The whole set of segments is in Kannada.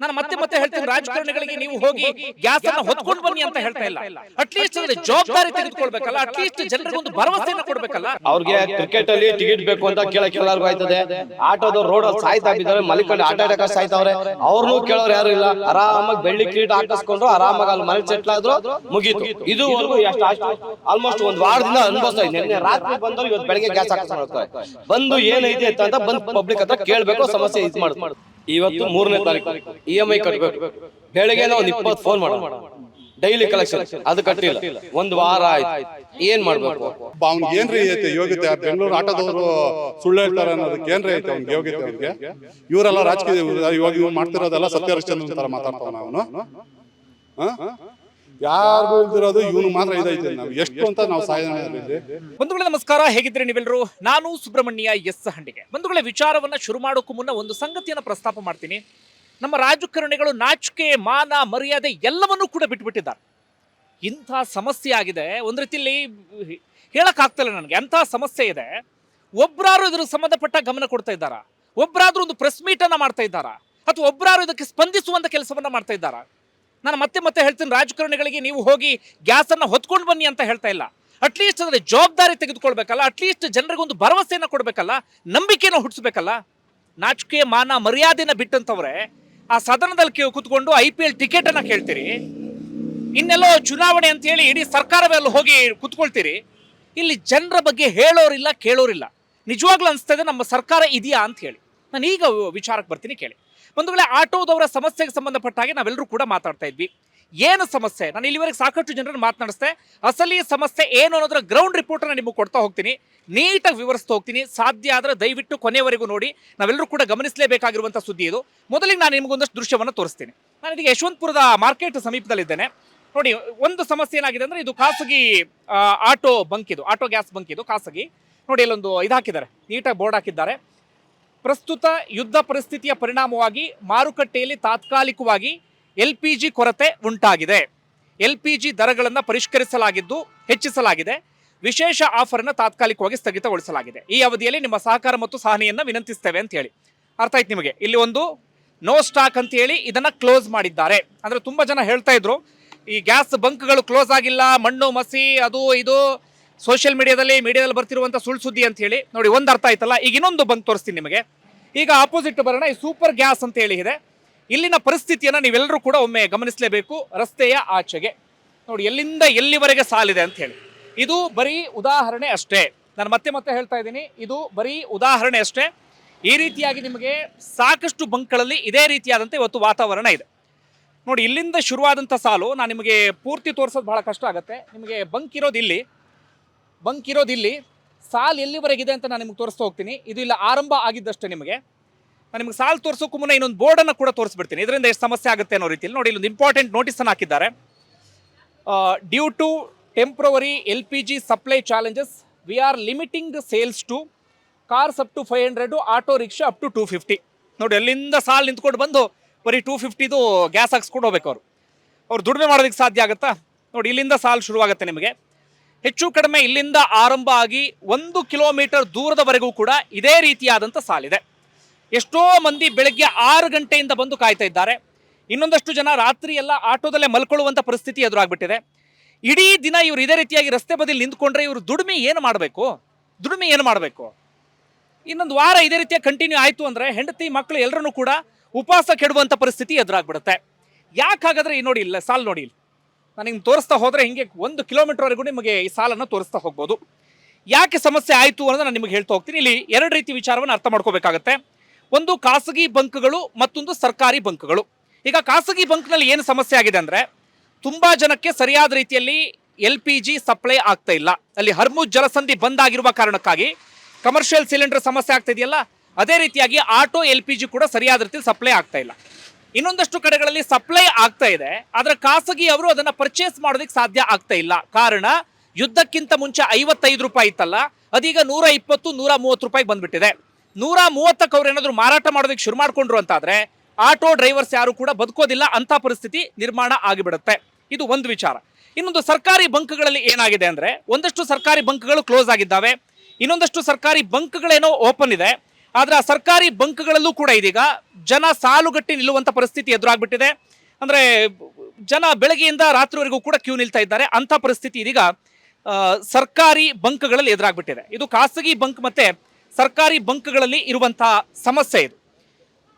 ನಾನು ಮತ್ತೆ ಮತ್ತೆ ಹೇಳ್ತೀನಿ, ರಾಜಕಾರಣಿಗಳಿಗೆ ನೀವು ಹೋಗಿ ಗ್ಯಾಸ್ ಅನ್ನು ಹೊತ್ಕೊಂಡು ಬನ್ನಿ ಅಂತ ಹೇಳ್ತಾ ಇಲ್ಲ. ಅಟ್ಲೀಸ್ಟ್ ಅದ್ರ ಜವಾಬ್ದಾರಿ ತೆಗೆದುಕೊಳ್ಬೇಕಲ್ಲ, ಅಟ್ಲೀಸ್ಟ್ ಜನರಿಗೆ ಒಂದು ಭರವಸೆಯನ್ನು ಕೊಡ್ಬೇಕಲ್ಲ. ಅವ್ರಿಗೆ ಕ್ರಿಕೆಟ್ ಅಲ್ಲಿ ಟಿಕೆಟ್ ಬೇಕು ಅಂತ ಕೇಳಕ್ಕೆ ಎಲ್ಲರಿಗೂ ಆಯ್ತದೆ. ಆಟೋದವ್ರು ರೋಡ್ ಅಲ್ಲಿ ಸಾಯ್ತಾ ಬಿದ್ದಾರೆ, ಮಲಿಕೊಂಡು ಆಟ ಆಡಕ ಸಾಯ್ತಾವ್ರೆ. ಅವ್ರನ್ನೂ ಕೇಳೋರು ಯಾರು ಇಲ್ಲ. ಆರಾಮಾಗಿ ಬೆಳ್ಳಿ ಕಿರೀಟ ಹಾಕಿಸ್ಕೊಂಡ್ರು, ಆರಾಮಾಗಿ ಅಲ್ಲಿ ಮನೆ ಸೆಟ್ಲ್ ಆದ್ರು, ಮುಗೀತು. ಇದುವರೆಗೂ ಆಲ್ಮೋಸ್ಟ್ ಒಂದ್ ವಾರದಿಂದ ಅನುಭವಿಸ್ತಾ ಇದ್ದೀನಿ. ನಿನ್ನೆ ರಾತ್ರಿ ಬಂದವ್ರು ಇವತ್ತು ಬೆಳಗ್ಗೆ ಗ್ಯಾಸ್ ಹಾಕಿಸ್ಕೊಳ್ತಾರೆ. ಬಂದು ಏನೈತೆ ಅಂತ ಬಂದು ಪಬ್ಲಿಕ್ ಹತ್ರ ಕೇಳ್ಬೇಕು, ಸಮಸ್ಯೆ ಇದು ಮಾಡುದು. ಇವತ್ತು 3ನೇ ತಾರೀಕು EMI ಕಟ್ಟಬೇಕು. ಬೆಳಗ್ಗೆ ಒಂದ್ 20 ಫೋನ್ ಮಾಡೋಣ, ಡೈಲಿ ಕಲೆಕ್ಷನ್, ಅದು ಕಟ್ಟಿಲ್ಲ. ಒಂದ್ ವಾರ ಆಯ್ತು. ಏನ್ ಮಾಡ್ಬೇಕು? ಅವ್ನಿಗೆ ಏನ್ರಿ ಐತೆ ಯೋಗ್ಯತೆ? ಬೆಂಗಳೂರು ಆಟೋದವರು ಸುಳ್ಳು ಹೇಳ್ತಾರೆ ಅನ್ನೋದಕ್ಕೆ ಏನ್ರಿ ಐತೆ ಅವ್ನಿಗೆ ಯೋಗ್ಯತೆ? ಅವ್ರಿಗೆ ಇವರೆಲ್ಲ ರಾಜಕೀಯ ಇವಾಗ ಇವ್ ಮಾಡ್ತಿರೋದೆಲ್ಲ ಸತ್ಯಹರಿಶ್ಚಂದ್ರ ತರ ಮಾತಾಡ್ತಾವ. ಅವನು ಯಾರು ಇಲ್ದಿರೋದು ಇವನು ಮಾತ್ರ ಇದೈತೆ. ನಾವು ಎಷ್ಟು ಅಂತ ನಾವು ಸಾಧನೆ. ಬಂಧುಗಳೇ ನಮಸ್ಕಾರ, ಹೇಗಿದ್ರೆ ನೀವೆಲ್ಲರೂ? ನಾನು ಸುಬ್ರಹ್ಮಣ್ಯ ಎಸ್ ಹಂಡಿಗೆ. ಬಂಧುಗಳೇ, ವಿಚಾರವನ್ನ ಶುರು ಮಾಡೋಕ್ಕೂ ಮುನ್ನ ಒಂದು ಸಂಗತಿಯನ್ನ ಪ್ರಸ್ತಾಪ ಮಾಡ್ತೀನಿ. ನಮ್ಮ ರಾಜಕಾರಣಿಗಳು ನಾಚಿಕೆ, ಮಾನ, ಮರ್ಯಾದೆ ಎಲ್ಲವನ್ನೂ ಕೂಡ ಬಿಟ್ಬಿಟ್ಟಿದ್ದಾರೆ. ಇಂಥ ಸಮಸ್ಯೆ ಆಗಿದೆ, ಒಂದು ರೀತಿಯಲ್ಲಿ ಹೇಳಕ್ಕಾಗ್ತಿಲ್ಲ ನನಗೆ. ಅಂಥ ಸಮಸ್ಯೆ ಇದೆ. ಒಬ್ರಾರು ಇದ್ರ ಸಂಬಂಧಪಟ್ಟ ಗಮನ ಕೊಡ್ತಾ ಇದ್ದಾರಾ? ಒಬ್ರಾದ್ರೂ ಒಂದು ಪ್ರೆಸ್ ಮೀಟ್ ಅನ್ನ ಮಾಡ್ತಾ ಇದ್ದಾರಾ? ಅಥವಾ ಒಬ್ರಾರು ಇದಕ್ಕೆ ಸ್ಪಂದಿಸುವಂತ ಕೆಲಸವನ್ನ ಮಾಡ್ತಾ ಇದ್ದಾರಾ? ನಾನು ಮತ್ತೆ ಮತ್ತೆ ಹೇಳ್ತೀನಿ, ರಾಜಕಾರಣಿಗಳಿಗೆ ನೀವು ಹೋಗಿ ಗ್ಯಾಸ್ ಅನ್ನ ಹೊತ್ಕೊಂಡು ಬನ್ನಿ ಅಂತ ಹೇಳ್ತಾ ಇಲ್ಲ. ಅಟ್ಲೀಸ್ಟ್ ಅದ್ರ ಜವಾಬ್ದಾರಿ ತೆಗೆದುಕೊಳ್ಬೇಕಲ್ಲ, ಅಟ್ಲೀಸ್ಟ್ ಜನರಿಗೆ ಒಂದು ಭರವಸೆಯನ್ನು ಕೊಡ್ಬೇಕಲ್ಲ, ನಂಬಿಕೆಯನ್ನು ಹುಟ್ಟಿಸ್ಬೇಕಲ್ಲ. ನಾಚಿಕೆ, ಮಾನ, ಮರ್ಯಾದೆನ ಬಿಟ್ಟಂತವ್ರೆ ಆ ಸದನದಲ್ಲಿ ಕೂತ್ಕೊಂಡು IPL ಟಿಕೆಟ್ ಅನ್ನ ಕೇಳ್ತೀರಿ. ಇನ್ನೆಲ್ಲೋ ಚುನಾವಣೆ ಅಂತ ಹೇಳಿ ಇಡೀ ಸರ್ಕಾರವೇ ಅಲ್ಲಿ ಹೋಗಿ ಕೂತ್ಕೊಳ್ತೀರಿ. ಇಲ್ಲಿ ಜನರ ಬಗ್ಗೆ ಹೇಳೋರಿಲ್ಲ, ಕೇಳೋರಿಲ್ಲ. ನಿಜವಾಗ್ಲೂ ಅನಿಸ್ತದೆ ನಮ್ಮ ಸರ್ಕಾರ ಇದೆಯಾ ಅಂತ ಹೇಳಿ. ನಾನು ಈಗ ವಿಚಾರಕ್ಕೆ ಬರ್ತೀನಿ, ಕೇಳಿ. ಒಂದು ವೇಳೆ ಆಟೋದವರ ಸಮಸ್ಯೆಗೆ ಸಂಬಂಧಪಟ್ಟ ಹಾಗೆ ನಾವೆಲ್ಲರೂ ಕೂಡ ಮಾತಾಡ್ತಾ ಇದ್ವಿ. ಏನು ಸಮಸ್ಯೆ? ನಾನು ಇಲ್ಲಿವರೆಗೆ ಸಾಕಷ್ಟು ಜನರನ್ನು ಮಾತನಾಡಿಸ್ದೆ. ಅಸಲಿ ಸಮಸ್ಯೆ ಏನು ಅನ್ನೋದ್ರ ಗ್ರೌಂಡ್ ರಿಪೋರ್ಟ್ ಅನ್ನ ನಿಮಗೆ ಕೊಡ್ತಾ ಹೋಗ್ತೀನಿ, ನೀಟಾಗಿ ವಿವರಿಸ್ತಾ ಹೋಗ್ತೀನಿ. ಸಾಧ್ಯ ಆದ್ರೆ ದಯವಿಟ್ಟು ಕೊನೆಯವರೆಗೂ ನೋಡಿ. ನಾವೆಲ್ಲರೂ ಕೂಡ ಗಮನಿಸಲೇಬೇಕಾಗಿರುವಂಥ ಸುದ್ದಿ ಇದು. ಮೊದಲಿಗೆ ನಾನು ನಿಮಗೊಂದಷ್ಟು ದೃಶ್ಯವನ್ನು ತೋರಿಸ್ತೀನಿ. ನಾನು ಇದೀಗ ಯಶವಂತಪುರದ ಮಾರ್ಕೆಟ್ ಸಮೀಪದಲ್ಲಿದ್ದೇನೆ. ನೋಡಿ, ಒಂದು ಸಮಸ್ಯೆ ಏನಾಗಿದೆ ಅಂದ್ರೆ, ಇದು ಖಾಸಗಿ ಆಟೋ ಬಂಕ್, ಇದು ಆಟೋ ಗ್ಯಾಸ್ ಬಂಕ್, ಇದು ಖಾಸಗಿ. ನೋಡಿ, ಇಲ್ಲೊಂದು ಇದು ಹಾಕಿದ್ದಾರೆ, ನೀಟಾಗಿ ಬೋರ್ಡ್ ಹಾಕಿದ್ದಾರೆ. ಪ್ರಸ್ತುತ ಯುದ್ಧ ಪರಿಸ್ಥಿತಿಯ ಪರಿಣಾಮವಾಗಿ ಮಾರುಕಟ್ಟೆಯಲ್ಲಿ ತಾತ್ಕಾಲಿಕವಾಗಿ LPG ಕೊರತೆ ಉಂಟಾಗಿದೆ. LPG ದರಗಳನ್ನು ಪರಿಷ್ಕರಿಸಲಾಗಿದ್ದು ಹೆಚ್ಚಿಸಲಾಗಿದೆ. ವಿಶೇಷ ಆಫರ್ ಅನ್ನು ತಾತ್ಕಾಲಿಕವಾಗಿ ಸ್ಥಗಿತಗೊಳಿಸಲಾಗಿದೆ. ಈ ಅವಧಿಯಲ್ಲಿ ನಿಮ್ಮ ಸಹಕಾರ ಮತ್ತು ಸಹನೆಯನ್ನ ವಿನಂತಿಸ್ತೇವೆ ಅಂತ ಹೇಳಿ. ಅರ್ಥ ಆಯ್ತು ನಿಮಗೆ? ಇಲ್ಲಿ ಒಂದು ನೋ ಸ್ಟಾಕ್ ಅಂತ ಹೇಳಿ ಇದನ್ನ ಕ್ಲೋಸ್ ಮಾಡಿದ್ದಾರೆ. ಅಂದ್ರೆ ತುಂಬಾ ಜನ ಹೇಳ್ತಾ ಇದ್ರು, ಈ ಗ್ಯಾಸ್ ಬಂಕ್ಗಳು ಕ್ಲೋಸ್ ಆಗಿಲ್ಲ, ಮಣ್ಣು ಮಸಿ ಅದು ಇದು ಸೋಷಿಯಲ್ ಮೀಡಿಯಾದಲ್ಲಿ ಬರ್ತಿರುವಂತ ಸುಳ್ಳು ಸುದ್ದಿ ಅಂತ ಹೇಳಿ. ನೋಡಿ, ಒಂದು ಅರ್ಥ ಆಯ್ತಲ್ಲ. ಈಗ ಇನ್ನೊಂದು ಬಂಕ್ ತೋರಿಸ್ತೀನಿ ನಿಮಗೆ. ಈಗ ಆಪೋಸಿಟ್ ಬರೋಣ. ಈ ಸೂಪರ್ ಗ್ಯಾಸ್ ಅಂತ ಹೇಳಿ ಇದೆ. ಇಲ್ಲಿನ ಪರಿಸ್ಥಿತಿಯನ್ನ ನೀವೆಲ್ಲರೂ ಕೂಡ ಒಮ್ಮೆ ಗಮನಿಸಲೇಬೇಕು. ರಸ್ತೆಯ ಆಚೆಗೆ ನೋಡಿ ಎಲ್ಲಿಂದ ಎಲ್ಲಿವರೆಗೆ ಸಾಲಿದೆ ಅಂತ ಹೇಳಿ. ಇದು ಬರೀ ಉದಾಹರಣೆ ಅಷ್ಟೇ. ನಾನು ಮತ್ತೆ ಮತ್ತೆ ಹೇಳ್ತಾ ಇದ್ದೀನಿ, ಇದು ಬರೀ ಉದಾಹರಣೆ ಅಷ್ಟೇ. ಈ ರೀತಿಯಾಗಿ ನಿಮಗೆ ಸಾಕಷ್ಟು ಬಂಕ್ಗಳಲ್ಲಿ ಇದೇ ರೀತಿಯಾದಂತೆ ಇವತ್ತು ವಾತಾವರಣ ಇದೆ. ನೋಡಿ, ಇಲ್ಲಿಂದ ಶುರುವಾದಂಥ ಸಾಲು ನಾನು ನಿಮಗೆ ಪೂರ್ತಿ ತೋರಿಸೋದು ಬಹಳ ಕಷ್ಟ ಆಗುತ್ತೆ. ನಿಮಗೆ ಬಂಕ್ ಇರೋದು ಇಲ್ಲಿ ಸಾಲು ಎಲ್ಲಿವರೆಗಿದೆ ಅಂತ ನಾನು ನಿಮ್ಗೆ ತೋರಿಸ್ತಾ ಹೋಗ್ತೀನಿ. ಇದು ಇಲ್ಲ ಆರಂಭ ಆಗಿದ್ದಷ್ಟೇ. ನಾನು ನಿಮ್ಗೆ ಸಾಲು ತೋರಿಸೋಕ್ಕೂ ಮುನ್ನ ಇನ್ನೊಂದು ಬೋರ್ಡನ್ನು ಕೂಡ ತೋರಿಸ್ಬಿಡ್ತೀನಿ, ಇದರಿಂದ ಎಷ್ಟು ಸಮಸ್ಯೆ ಆಗುತ್ತೆ ಅನ್ನೋ ರೀತಿಯಲ್ಲಿ. ನೋಡಿ, ಇಲ್ಲೊಂದು ಇಂಪಾರ್ಟೆಂಟ್ ನೋಟಿಸನ್ನು ಹಾಕಿದ್ದಾರೆ. Due to temporary LPG supply challenges we are limiting sales to cars up to 500, auto rickshaw up to 250. ನೋಡಿ, ಅಲ್ಲಿಂದ ಸಾಲು ನಿಂತ್ಕೊಂಡು ಬಂದು ಬರೀ 250 ಗ್ಯಾಸ್ ಹಾಕ್ಸ್ಕೊಂಡು ಹೋಗ್ಬೇಕು. ಅವ್ರು ದುಡಿಮೆ ಮಾಡೋದಕ್ಕೆ ಸಾಧ್ಯ ಆಗುತ್ತಾ? ನೋಡಿ, ಇಲ್ಲಿಂದ ಸಾಲು ಶುರುವಾಗುತ್ತೆ. ನಿಮಗೆ ಹೆಚ್ಚು ಕಡಿಮೆ ಇಲ್ಲಿಂದ ಆರಂಭ ಆಗಿ 1 ಕಿಲೋಮೀಟರ್ ದೂರದವರೆಗೂ ಕೂಡ ಇದೇ ರೀತಿಯಾದಂಥ ಸಾಲಿದೆ. ಎಷ್ಟೋ ಮಂದಿ ಬೆಳಗ್ಗೆ 6 ಗಂಟೆಯಿಂದ ಬಂದು ಕಾಯ್ತಾ ಇದ್ದಾರೆ. ಇನ್ನೊಂದಷ್ಟು ಜನ ರಾತ್ರಿ ಎಲ್ಲ ಆಟೋದಲ್ಲೇ ಮಲ್ಕೊಳ್ಳುವಂಥ ಪರಿಸ್ಥಿತಿ ಎದುರಾಗ್ಬಿಟ್ಟಿದೆ. ಇಡೀ ದಿನ ಇವರು ಇದೇ ರೀತಿಯಾಗಿ ರಸ್ತೆ ಬದಿಲಿ ನಿಂತ್ಕೊಂಡ್ರೆ ಇವರು ದುಡಿಮೆ ಏನು ಮಾಡಬೇಕು? ಇನ್ನೊಂದು ವಾರ ಇದೇ ರೀತಿಯ ಕಂಟಿನ್ಯೂ ಆಯಿತು ಅಂದರೆ ಹೆಂಡತಿ ಮಕ್ಕಳು ಎಲ್ಲರನ್ನೂ ಕೂಡ ಉಪವಾಸ ಕೆಡುವಂಥ ಪರಿಸ್ಥಿತಿ ಎದುರಾಗ್ಬಿಡುತ್ತೆ. ಯಾಕೆ ಹಾಗಾದ್ರೆ? ನೋಡಿ, ಇಲ್ಲ ಸಾಲು ನೋಡಿ. ನಾನು ನಿಮ್ಗೆ ತೋರಿಸ್ತಾ ಹೋದರೆ ಹಿಂಗೆ 1 ಕಿಲೋಮೀಟರ್ವರೆಗೂ ನಿಮಗೆ ಈ ಸಾಲನ್ನು ತೋರಿಸ್ತಾ ಹೋಗ್ಬೋದು. ಯಾಕೆ ಸಮಸ್ಯೆ ಆಯಿತು ಅನ್ನೋದು ನಾನು ನಿಮಗೆ ಹೇಳ್ತಾ ಹೋಗ್ತೀನಿ. ಇಲ್ಲಿ 2 ರೀತಿ ವಿಚಾರವನ್ನು ಅರ್ಥ ಮಾಡ್ಕೋಬೇಕಾಗತ್ತೆ. ಒಂದು ಖಾಸಗಿ ಬಂಕ್ಗಳು, ಮತ್ತೊಂದು ಸರ್ಕಾರಿ ಬಂಕ್ಗಳು. ಈಗ ಖಾಸಗಿ ಬಂಕ್ನಲ್ಲಿ ಏನು ಸಮಸ್ಯೆ ಆಗಿದೆ ಅಂದರೆ, ತುಂಬ ಜನಕ್ಕೆ ಸರಿಯಾದ ರೀತಿಯಲ್ಲಿ LPG ಸಪ್ಲೈ ಆಗ್ತಾ ಇಲ್ಲ. ಅಲ್ಲಿ ಹರ್ಮುಜ್ ಜಲಸಂಧಿ ಬಂದ್ ಆಗಿರುವ ಕಾರಣಕ್ಕಾಗಿ ಕಮರ್ಷಿಯಲ್ ಸಿಲಿಂಡರ್ ಸಮಸ್ಯೆ ಆಗ್ತಾ ಇದೆಯಲ್ಲ, ಅದೇ ರೀತಿಯಾಗಿ ಆಟೋ LPG ಕೂಡ ಸರಿಯಾದ ರೀತಿಯಲ್ಲಿ ಸಪ್ಲೈ ಆಗ್ತಾ ಇಲ್ಲ. ಇನ್ನೊಂದಷ್ಟು ಕಡೆಗಳಲ್ಲಿ ಸಪ್ಲೈ ಆಗ್ತಾ ಇದೆ, ಆದರೆ ಖಾಸಗಿ ಅವರು ಅದನ್ನ ಪರ್ಚೇಸ್ ಮಾಡೋದಕ್ಕೆ ಸಾಧ್ಯ ಆಗ್ತಾ ಇಲ್ಲ. ಕಾರಣ, ಯುದ್ಧಕ್ಕಿಂತ ಮುಂಚೆ 55 ರೂಪಾಯಿ ಇತ್ತಲ್ಲ, ಅದೀಗ 120, 130 ರೂಪಾಯಿ ಬಂದ್ಬಿಟ್ಟಿದೆ. 130ಕ್ಕೆ ಅವ್ರು ಏನಾದ್ರು ಮಾರಾಟ ಮಾಡೋದಕ್ಕೆ ಶುರು ಮಾಡ್ಕೊಂಡ್ರು ಅಂತಾದ್ರೆ ಆಟೋ ಡ್ರೈವರ್ಸ್ ಯಾರು ಕೂಡ ಬದುಕೋದಿಲ್ಲ, ಅಂತ ಪರಿಸ್ಥಿತಿ ನಿರ್ಮಾಣ ಆಗಿಬಿಡುತ್ತೆ. ಇದು ಒಂದು ವಿಚಾರ. ಇನ್ನೊಂದು, ಸರ್ಕಾರಿ ಬಂಕ್ಗಳಲ್ಲಿ ಏನಾಗಿದೆ ಅಂದ್ರೆ, ಒಂದಷ್ಟು ಸರ್ಕಾರಿ ಬಂಕ್ಗಳು ಕ್ಲೋಸ್ ಆಗಿದ್ದಾವೆ, ಇನ್ನೊಂದಷ್ಟು ಸರ್ಕಾರಿ ಬಂಕ್ಗಳೇನೋ ಓಪನ್ ಇದೆ. ಆದ್ರೆ ಆ ಸರ್ಕಾರಿ ಬಂಕ್ಗಳಲ್ಲೂ ಕೂಡ ಇದೀಗ ಜನ ಸಾಲುಗಟ್ಟಿ ನಿಲ್ಲುವಂತ ಪರಿಸ್ಥಿತಿ ಎದುರಾಗ್ಬಿಟ್ಟಿದೆ. ಅಂದ್ರೆ ಜನ ಬೆಳಗ್ಗೆಯಿಂದ ರಾತ್ರಿವರೆಗೂ ಕೂಡ ಕ್ಯೂ ನಿಲ್ತಾ ಇದ್ದಾರೆ. ಅಂತ ಪರಿಸ್ಥಿತಿ ಇದೀಗ ಸರ್ಕಾರಿ ಬಂಕ್ಗಳಲ್ಲಿ ಎದುರಾಗ್ಬಿಟ್ಟಿದೆ. ಇದು ಖಾಸಗಿ ಬಂಕ್ ಮತ್ತೆ ಸರ್ಕಾರಿ ಬಂಕ್ಗಳಲ್ಲಿ ಇರುವಂತಹ ಸಮಸ್ಯೆ ಇದು.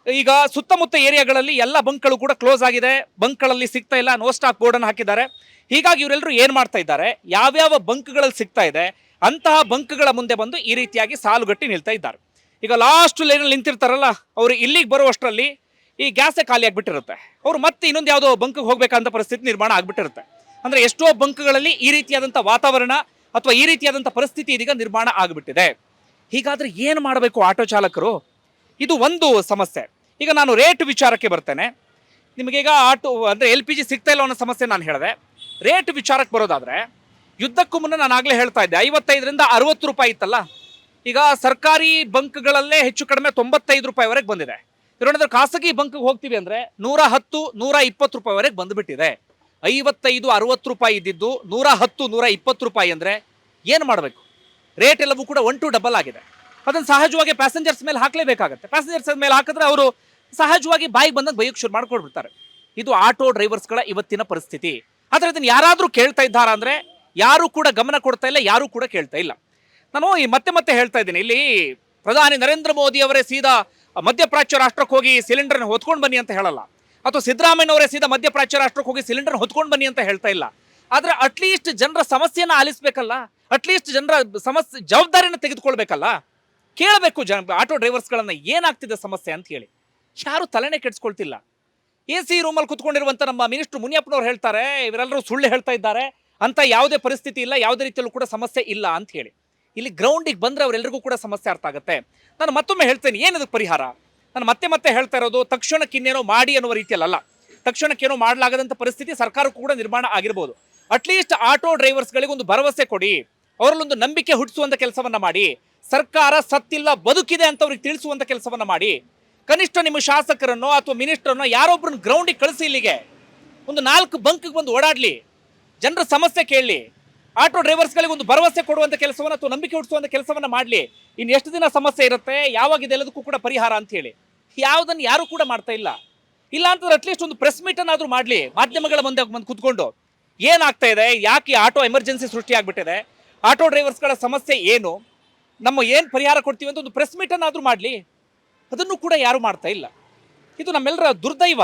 ಈಗ ಸುತ್ತಮುತ್ತ ಏರಿಯಾಗಳಲ್ಲಿ ಎಲ್ಲ ಬಂಕ್ಗಳು ಕೂಡ ಕ್ಲೋಸ್ ಆಗಿದೆ. ಬಂಕ್ಗಳಲ್ಲಿ ಸಿಗ್ತಾ ಇಲ್ಲ, ನೋ ಸ್ಟಾಕ್ ಬೋರ್ಡ್ ಅನ್ನು ಹಾಕಿದ್ದಾರೆ. ಹೀಗಾಗಿ ಇವರೆಲ್ಲರೂ ಏನ್ ಮಾಡ್ತಾ ಇದ್ದಾರೆ, ಯಾವ್ಯಾವ ಬಂಕ್ಗಳಲ್ಲಿ ಸಿಗ್ತಾ ಇದೆ ಅಂತಹ ಬಂಕ್ಗಳ ಮುಂದೆ ಬಂದು ಈ ರೀತಿಯಾಗಿ ಸಾಲುಗಟ್ಟಿ ನಿಲ್ತಾ ಇದ್ದಾರೆ. ಈಗ ಲಾಸ್ಟ್ ಲೈನಲ್ಲಿ ನಿಂತಿರ್ತಾರಲ್ಲ, ಅವರು ಇಲ್ಲಿಗೆ ಬರುವಷ್ಟರಲ್ಲಿ ಈ ಗ್ಯಾಸೇ ಖಾಲಿ ಆಗ್ಬಿಟ್ಟಿರುತ್ತೆ. ಅವ್ರು ಮತ್ತೆ ಇನ್ನೊಂದು ಯಾವುದೋ ಬಂಕ್ಗೆ ಹೋಗ್ಬೇಕಂತ ಪರಿಸ್ಥಿತಿ ನಿರ್ಮಾಣ ಆಗ್ಬಿಟ್ಟಿರುತ್ತೆ. ಅಂದ್ರೆ ಎಷ್ಟೋ ಬಂಕ್ಗಳಲ್ಲಿ ಈ ರೀತಿಯಾದಂಥ ವಾತಾವರಣ ಅಥವಾ ಈ ರೀತಿಯಾದಂಥ ಪರಿಸ್ಥಿತಿ ಇದೀಗ ನಿರ್ಮಾಣ ಆಗ್ಬಿಟ್ಟಿದೆ. ಹೀಗಾದ್ರೆ ಏನು ಮಾಡಬೇಕು ಆಟೋ ಚಾಲಕರು? ಇದು ಒಂದು ಸಮಸ್ಯೆ. ಈಗ ನಾನು ರೇಟ್ ವಿಚಾರಕ್ಕೆ ಬರ್ತೇನೆ. ನಿಮಗೀಗ ಆಟೋ ಅಂದರೆ LPG ಸಿಗ್ತಾ ಇಲ್ಲ ಅನ್ನೋ ಸಮಸ್ಯೆ ನಾನು ಹೇಳಿದೆ. ರೇಟ್ ವಿಚಾರಕ್ಕೆ ಬರೋದಾದರೆ, ಯುದ್ಧಕ್ಕೂ ಮುನ್ನ ನಾನು ಆಗಲೇ ಹೇಳ್ತಾ ಇದ್ದೆ 55ರಿಂದ 60 ರೂಪಾಯಿ ಇತ್ತಲ್ಲ, ಈಗ ಸರ್ಕಾರಿ ಬಂಕ್ಗಳಲ್ಲೇ ಹೆಚ್ಚು ಕಡಿಮೆ 95 ರೂಪಾಯಿವರೆಗೆ ಬಂದಿದೆ. ಇರೋದ್ರೆ ಖಾಸಗಿ ಬಂಕ್ಗೆ ಹೋಗ್ತೀವಿ ಅಂದರೆ 110, 120 ರೂಪಾಯಿವರೆಗೆ ಬಂದುಬಿಟ್ಟಿದೆ. 55, 60 ರೂಪಾಯಿ ಇದ್ದಿದ್ದು 110, 120 ರೂಪಾಯಿ ಅಂದರೆ ಏನು ಮಾಡಬೇಕು? ರೇಟ್ ಎಲ್ಲವೂ ಕೂಡ 1 to ಡಬಲ್ ಆಗಿದೆ. ಅದನ್ನು ಸಹಜವಾಗಿ ಪ್ಯಾಸೆಂಜರ್ಸ್ ಮೇಲೆ ಹಾಕಲೇಬೇಕಾಗತ್ತೆ. ಪ್ಯಾಸೆಂಜರ್ಸ್ ಮೇಲೆ ಹಾಕಿದ್ರೆ ಅವರು ಸಹಜವಾಗಿ ಬಾಯಿಗೆ ಬಂದಂಗೆ ಬೈಯಕ್ಕೆ ಶುರು ಮಾಡ್ಕೊಡ್ಬಿಡ್ತಾರೆ. ಇದು ಆಟೋ ಡ್ರೈವರ್ಸ್ಗಳ ಇವತ್ತಿನ ಪರಿಸ್ಥಿತಿ. ಆದರೆ ಇದನ್ನು ಯಾರಾದರೂ ಕೇಳ್ತಾ ಇದ್ದಾರಾ ಅಂದರೆ ಯಾರೂ ಕೂಡ ಗಮನ ಕೊಡ್ತಾ ಇಲ್ಲ, ಯಾರೂ ಕೂಡ ಕೇಳ್ತಾ ಇಲ್ಲ. ನಾನು ಮತ್ತೆ ಹೇಳ್ತಾ ಇದ್ದೀನಿ, ಇಲ್ಲಿ ಪ್ರಧಾನಿ ನರೇಂದ್ರ ಮೋದಿ ಅವರೇ ಸೀದಾ ಮಧ್ಯಪ್ರಾಚ್ಯ ರಾಷ್ಟ್ರಕ್ಕೆ ಹೋಗಿ ಸಿಲಿಂಡರ್ನ ಹೊತ್ಕೊಂಡು ಬನ್ನಿ ಅಂತ ಹೇಳಲ್ಲ, ಅಥವಾ ಸಿದ್ದರಾಮಯ್ಯನವರೇ ಸೀದಾ ಮಧ್ಯಪ್ರಾಚ್ಯ ರಾಷ್ಟ್ರಕ್ಕೆ ಹೋಗಿ ಸಿಲಿಂಡರ್ ಹೊತ್ಕೊಂಡು ಬನ್ನಿ ಅಂತ ಹೇಳ್ತಾ ಇಲ್ಲ. ಆದರೆ ಅಟ್ಲೀಸ್ಟ್ ಜನರ ಸಮಸ್ಯೆನ ಆಲಿಸಬೇಕಲ್ಲ, ಅಟ್ಲೀಸ್ಟ್ ಜನರ ಸಮಸ್ಯೆ ಜವಾಬ್ದಾರಿನ ತೆಗೆದುಕೊಳ್ಬೇಕಲ್ಲ. ಕೇಳಬೇಕು ಆಟೋ ಡ್ರೈವರ್ಸ್ಗಳನ್ನ ಏನಾಗ್ತಿದೆ ಸಮಸ್ಯೆ ಅಂತ ಹೇಳಿ. ಯಾರು ತಲೆನೇ ಕೆಡಿಸ್ಕೊಳ್ತಿಲ್ಲ. AC ರೂಮಲ್ಲಿ ಕುತ್ಕೊಂಡಿರುವಂಥ ನಮ್ಮ ಮಿನಿಸ್ಟರ್ ಮುನಿಯಪ್ಪನವ್ರು ಹೇಳ್ತಾರೆ ಇವರೆಲ್ಲರೂ ಸುಳ್ಳು ಹೇಳ್ತಾ ಇದ್ದಾರೆ ಅಂತ, ಯಾವುದೇ ಪರಿಸ್ಥಿತಿ ಇಲ್ಲ, ಯಾವುದೇ ರೀತಿಯಲ್ಲೂ ಕೂಡ ಸಮಸ್ಯೆ ಇಲ್ಲ ಅಂತ ಹೇಳಿ. ಇಲ್ಲಿ ಗ್ರೌಂಡಿಗೆ ಬಂದರೆ ಅವರೆಲ್ಲರಿಗೂ ಕೂಡ ಸಮಸ್ಯೆ ಅರ್ಥ ಆಗುತ್ತೆ. ನಾನು ಮತ್ತೊಮ್ಮೆ ಹೇಳ್ತೇನೆ, ಏನದಕ್ಕೆ ಪರಿಹಾರ? ನಾನು ಮತ್ತೆ ಹೇಳ್ತಾ ಇರೋದು, ತಕ್ಷಣಕ್ಕೆ ಇನ್ನೇನೋ ಮಾಡಿ ಅನ್ನುವ ರೀತಿಯಲ್ಲ. ತಕ್ಷಣಕ್ಕೇನೋ ಮಾಡಲಾಗದಂಥ ಪರಿಸ್ಥಿತಿ ಸರ್ಕಾರಕ್ಕೂ ಕೂಡ ನಿರ್ಮಾಣ ಆಗಿರ್ಬೋದು. ಅಟ್ಲೀಸ್ಟ್ ಆಟೋ ಡ್ರೈವರ್ಸ್ಗಳಿಗೆ ಒಂದು ಭರವಸೆ ಕೊಡಿ, ಅವರಲ್ಲೊಂದು ನಂಬಿಕೆ ಹುಟ್ಟಿಸುವಂಥ ಕೆಲಸವನ್ನ ಮಾಡಿ. ಸರ್ಕಾರ ಸತ್ತಿಲ್ಲ, ಬದುಕಿದೆ ಅಂತ ಅವ್ರಿಗೆ ತಿಳಿಸುವಂಥ ಕೆಲಸವನ್ನ ಮಾಡಿ. ಕನಿಷ್ಠ ನಿಮ್ಮ ಶಾಸಕರನ್ನೋ ಅಥವಾ ಮಿನಿಸ್ಟರ್ನೋ ಯಾರೊಬ್ಬರನ್ನ ಗ್ರೌಂಡಿಗೆ ಕಳಿಸಿ, ಇಲ್ಲಿಗೆ ಒಂದು 4 ಬಂಕ್ಗೆ ಬಂದು ಓಡಾಡಲಿ, ಜನರ ಸಮಸ್ಯೆ ಕೇಳಲಿ, ಆಟೋ ಡ್ರೈವರ್ಸ್ಗಳಿಗೆ ಒಂದು ಭರವಸೆ ಕೊಡುವಂಥ ಕೆಲಸವನ್ನು ಅಥವಾ ನಂಬಿಕೆ ಹುಟ್ಟಿಸುವಂಥ ಕೆಲಸವನ್ನು ಮಾಡಲಿ. ಇನ್ನು ಎಷ್ಟು ದಿನ ಸಮಸ್ಯೆ ಇರುತ್ತೆ, ಯಾವಾಗ ಇದೆಲ್ಲದಕ್ಕೂ ಕೂಡ ಪರಿಹಾರ ಅಂತ ಹೇಳಿ ಯಾವುದನ್ನು ಯಾರು ಕೂಡ ಮಾಡ್ತಾ ಇಲ್ಲ. ಇಲ್ಲ ಅಂತಂದ್ರೆ ಅಟ್ಲೀಸ್ಟ್ ಒಂದು ಪ್ರೆಸ್ ಮೀಟನ್ನಾದರೂ ಮಾಡಲಿ, ಮಾಧ್ಯಮಗಳ ಮುಂದೆ ಬಂದು ಕೂತ್ಕೊಂಡು ಏನಾಗ್ತಾ ಇದೆ, ಯಾಕೆ ಆಟೋ ಎಮರ್ಜೆನ್ಸಿ ಸೃಷ್ಟಿ ಆಗ್ಬಿಟ್ಟಿದೆ, ಆಟೋ ಡ್ರೈವರ್ಸ್ಗಳ ಸಮಸ್ಯೆ ಏನು, ನಮ್ಮ ಏನು ಪರಿಹಾರ ಕೊಡ್ತೀವಿ ಅಂತ ಒಂದು ಪ್ರೆಸ್ ಮೀಟನ್ನಾದರೂ ಮಾಡಲಿ. ಅದನ್ನು ಕೂಡ ಯಾರು ಮಾಡ್ತಾ ಇಲ್ಲ. ಇದು ನಮ್ಮೆಲ್ಲರ ದುರ್ದೈವ.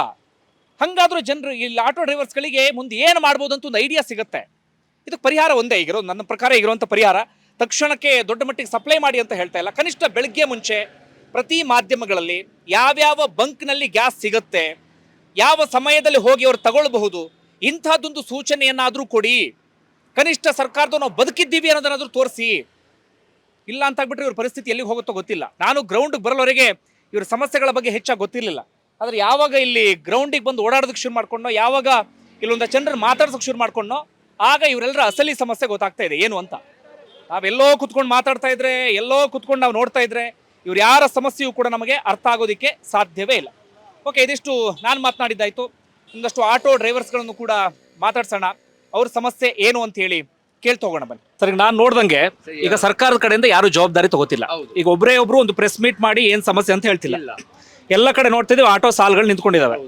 ಹಾಗಾದ್ರೂ ಜನರು ಇಲ್ಲಿ ಆಟೋ ಡ್ರೈವರ್ಸ್ಗಳಿಗೆ ಮುಂದೆ ಏನು ಮಾಡ್ಬೋದು ಅಂತ ಒಂದು ಐಡಿಯಾ ಸಿಗುತ್ತೆ. ಇದಕ್ಕೆ ಪರಿಹಾರ ಒಂದೇ ಈಗಿರೋ, ನನ್ನ ಪ್ರಕಾರ ಈಗಿರುವಂಥ ಪರಿಹಾರ, ತಕ್ಷಣಕ್ಕೆ ದೊಡ್ಡ ಮಟ್ಟಿಗೆ ಸಪ್ಲೈ ಮಾಡಿ ಅಂತ ಹೇಳ್ತಾ ಇಲ್ಲ. ಕನಿಷ್ಠ ಬೆಳಗ್ಗೆ ಮುಂಚೆ ಪ್ರತಿ ಮಾಧ್ಯಮಗಳಲ್ಲಿ ಯಾವ್ಯಾವ ಬಂಕ್ನಲ್ಲಿ ಗ್ಯಾಸ್ ಸಿಗುತ್ತೆ, ಯಾವ ಸಮಯದಲ್ಲಿ ಹೋಗಿ ಅವರು ತಗೊಳ್ಬಹುದು, ಇಂಥದ್ದೊಂದು ಸೂಚನೆಯನ್ನಾದರೂ ಕೊಡಿ. ಕನಿಷ್ಠ ಸರ್ಕಾರದ ನಾವು ಬದುಕಿದ್ದೀವಿ ಅನ್ನೋದನ್ನಾದರೂ ತೋರಿಸಿ. ಇಲ್ಲ ಅಂತ ಆಗ್ಬಿಟ್ರೆ ಇವ್ರ ಪರಿಸ್ಥಿತಿ ಎಲ್ಲಿಗೆ ಹೋಗುತ್ತೋ ಗೊತ್ತಿಲ್ಲ. ನಾನು ಗ್ರೌಂಡ್ಗೆ ಬರೋವರೆಗೆ ಇವ್ರ ಸಮಸ್ಯೆಗಳ ಬಗ್ಗೆ ಹೆಚ್ಚಾಗಿ ಗೊತ್ತಿರಲಿಲ್ಲ. ಆದರೆ ಯಾವಾಗ ಇಲ್ಲಿ ಗ್ರೌಂಡಿಗೆ ಬಂದು ಓಡಾಡೋದಕ್ಕೆ ಶುರು ಮಾಡ್ಕೊಂಡೋ, ಯಾವಾಗ ಇಲ್ಲೊಂದು ಜನರನ್ನು ಮಾತಾಡ್ಸೋಕೆ ಶುರು ಮಾಡ್ಕೊಂಡೋ, ಆಗ ಇವರೆಲ್ಲರ ಅಸಲಿ ಸಮಸ್ಯೆ ಗೊತ್ತಾಗ್ತಾ ಇದೆ ಏನು ಅಂತ. ನಾವೆಲ್ಲೋ ಕುತ್ಕೊಂಡು ಮಾತಾಡ್ತಾ ಇದ್ರೆ, ಎಲ್ಲೋ ಕುತ್ಕೊಂಡು ನಾವು ನೋಡ್ತಾ ಇದ್ರೆ ಇವ್ರು ಯಾರ ಸಮಸ್ಯೆಯೂ ಕೂಡ ನಮಗೆ ಅರ್ಥ ಆಗೋದಕ್ಕೆ ಸಾಧ್ಯವೇ ಇಲ್ಲ. ಓಕೆ, ಇದಿಷ್ಟು ನಾನು ಮಾತನಾಡಿದ್ದಾಯಿತು. ಒಂದಷ್ಟು ಆಟೋ ಡ್ರೈವರ್ಸ್ಗಳನ್ನು ಕೂಡ ಮಾತಾಡ್ಸೋಣ, ಅವ್ರ ಸಮಸ್ಯೆ ಏನು ಅಂತ ಹೇಳಿ ಕೇಳ್ತಾ ಹೋಗೋಣ ಬನ್ನಿ. ಸರ್, ನಾನು ನೋಡ್ದಂಗೆ ಈಗ ಸರ್ಕಾರದ ಕಡೆಯಿಂದ ಯಾರು ಜವಾಬ್ದಾರಿ ತಗೋತಿಲ್ಲ. ಈಗ ಒಬ್ಬರೇ ಒಬ್ರು ಒಂದು ಪ್ರೆಸ್ ಮೀಟ್ ಮಾಡಿ ಏನ್ ಸಮಸ್ಯೆ ಅಂತ ಹೇಳ್ತಿಲ್ಲ. ಎಲ್ಲ ಕಡೆ ನೋಡ್ತಿದ್ದೀವಿ ಆಟೋ ಸಾಲ್ಗಳು ನಿಂತ್ಕೊಂಡಿದಾವೆ.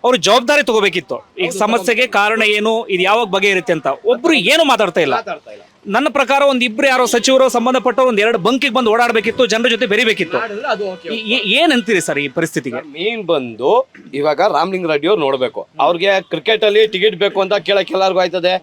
ಅವ್ರು ಜವಾಬ್ದಾರಿ ತಗೋಬೇಕಿತ್ತು. ಈಗ ಸಮಸ್ಯೆಗೆ ಕಾರಣ ಏನು, ಇದು ಯಾವಾಗ ಬಗೆಹರುತ್ತೆ ಅಂತ ಒಬ್ರು ಏನು ಮಾತಾಡ್ತಾ ಇಲ್ಲ. ನನ್ನ ಪ್ರಕಾರ ಒಂದಿಬ್ರು ಯಾರೋ ಸಚಿವರು ಸಂಬಂಧಪಟ್ಟ ಒಂದ್ 2 ಬಂಕಿಗೆ ಬಂದು ಓಡಾಡಬೇಕಿತ್ತು, ಜನರ ಜೊತೆ ಬೆರಿಬೇಕಿತ್ತು. ಏನ್ ಅಂತೀರಿ ಸರ್ ಈ ಪರಿಸ್ಥಿತಿಗೆ? ಮೇನ್ ಬಂದು ಇವಾಗ ರಾಮಲಿಂಗ ರೆಡ್ಡಿ ಅವ್ರು ನೋಡ್ಬೇಕು. ಅವ್ರಿಗೆ ಕ್ರಿಕೆಟ್ ಅಲ್ಲಿ ಟಿಕೆಟ್ ಬೇಕು ಅಂತ ಕೇಳಕ್ ಎಲ್ಲರಿಗೂ ಆಯ್ತದೆ.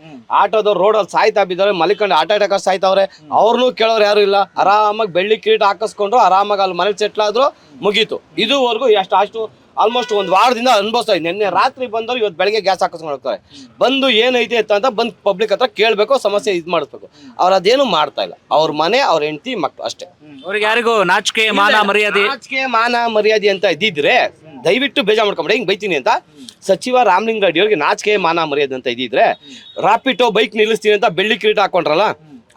ಆಟೋದವ್ರು ರೋಡಲ್ಲಿ ಸಾಯ್ತಾ ಬಿದ್ದಾರೆ, ಮಲಿಕೊಂಡು ಆಟ ಆಟಕ ಸಾಯ್ತಾವ್ರೆ. ಅವ್ರನ್ನೂ ಕೇಳೋರು ಯಾರು ಇಲ್ಲ. ಆರಾಮಾಗಿ ಬೆಳ್ಳಿ ಕಿರೀಟ ಹಾಕಿಸ್ಕೊಂಡ್ರು, ಆರಾಮಾಗಿ ಅಲ್ಲಿ ಮನೇಲಿ ಸೆಟ್ಲ್ ಆದ್ರು, ಮುಗೀತು. ಇದುವರೆಗೂ ಅಷ್ಟು ಆಲ್ಮೋಸ್ಟ್ ಒಂದು ವಾರದಿಂದ ಅನುಭವಿಸ್ತಾ ಇದ್ದೀನಿ. ನಿನ್ನೆ ರಾತ್ರಿ ಬಂದವರು ಇವತ್ತು ಬೆಳಗ್ಗೆ ಗ್ಯಾಸ್ ಹಾಕಿಸ್ಕೊಂಡು ಹೋಗ್ತಾರೆ. ಬಂದು ಏನೈತೆ ಅಂತ ಬಂದು ಪಬ್ಲಿಕ್ ಹತ್ರ ಕೇಳಬೇಕು, ಸಮಸ್ಯೆ ಇದು ಮಾಡಿಸ್ಬೇಕು. ಅವ್ರು ಅದೇನು ಮಾಡ್ತಾ ಇಲ್ಲ. ಅವ್ರ ಮನೆ, ಅವ್ರ ಹೆಂಡತಿ, ಮಕ್ಕಳು ಅಷ್ಟೇ. ಅವ್ರಿಗೆ ಯಾರಿಗೂ ನಾಚಿಕೆ ಮಾನ ಮರ್ಯಾದೆ, ಅಂತ ಇದ್ದಿದ್ರೆ ದಯವಿಟ್ಟು ಬೇಜಾರು ಮಾಡ್ಕೊಂಬಿಡಿ. ಹಿಂಗೆ ಬೈತೀನಿ ಅಂತ ಸಚಿವ ರಾಮಲಿಂಗ ರೆಡ್ಡಿ ಅವ್ರಿಗೆ ನಾಚಿಕೆ ಮಾನ ಮರ್ಯಾದೆ ಅಂತ ಇದ್ದಿದ್ರೆ ರಾಪಿಟೋ ಬೈಕ್ ನಿಲ್ಲಿಸ್ತೀನಿ ಅಂತ ಬೆಳ್ಳಿ ಕಿರೀಟ ಹಾಕೊಂಡ್ರಲ್ಲ,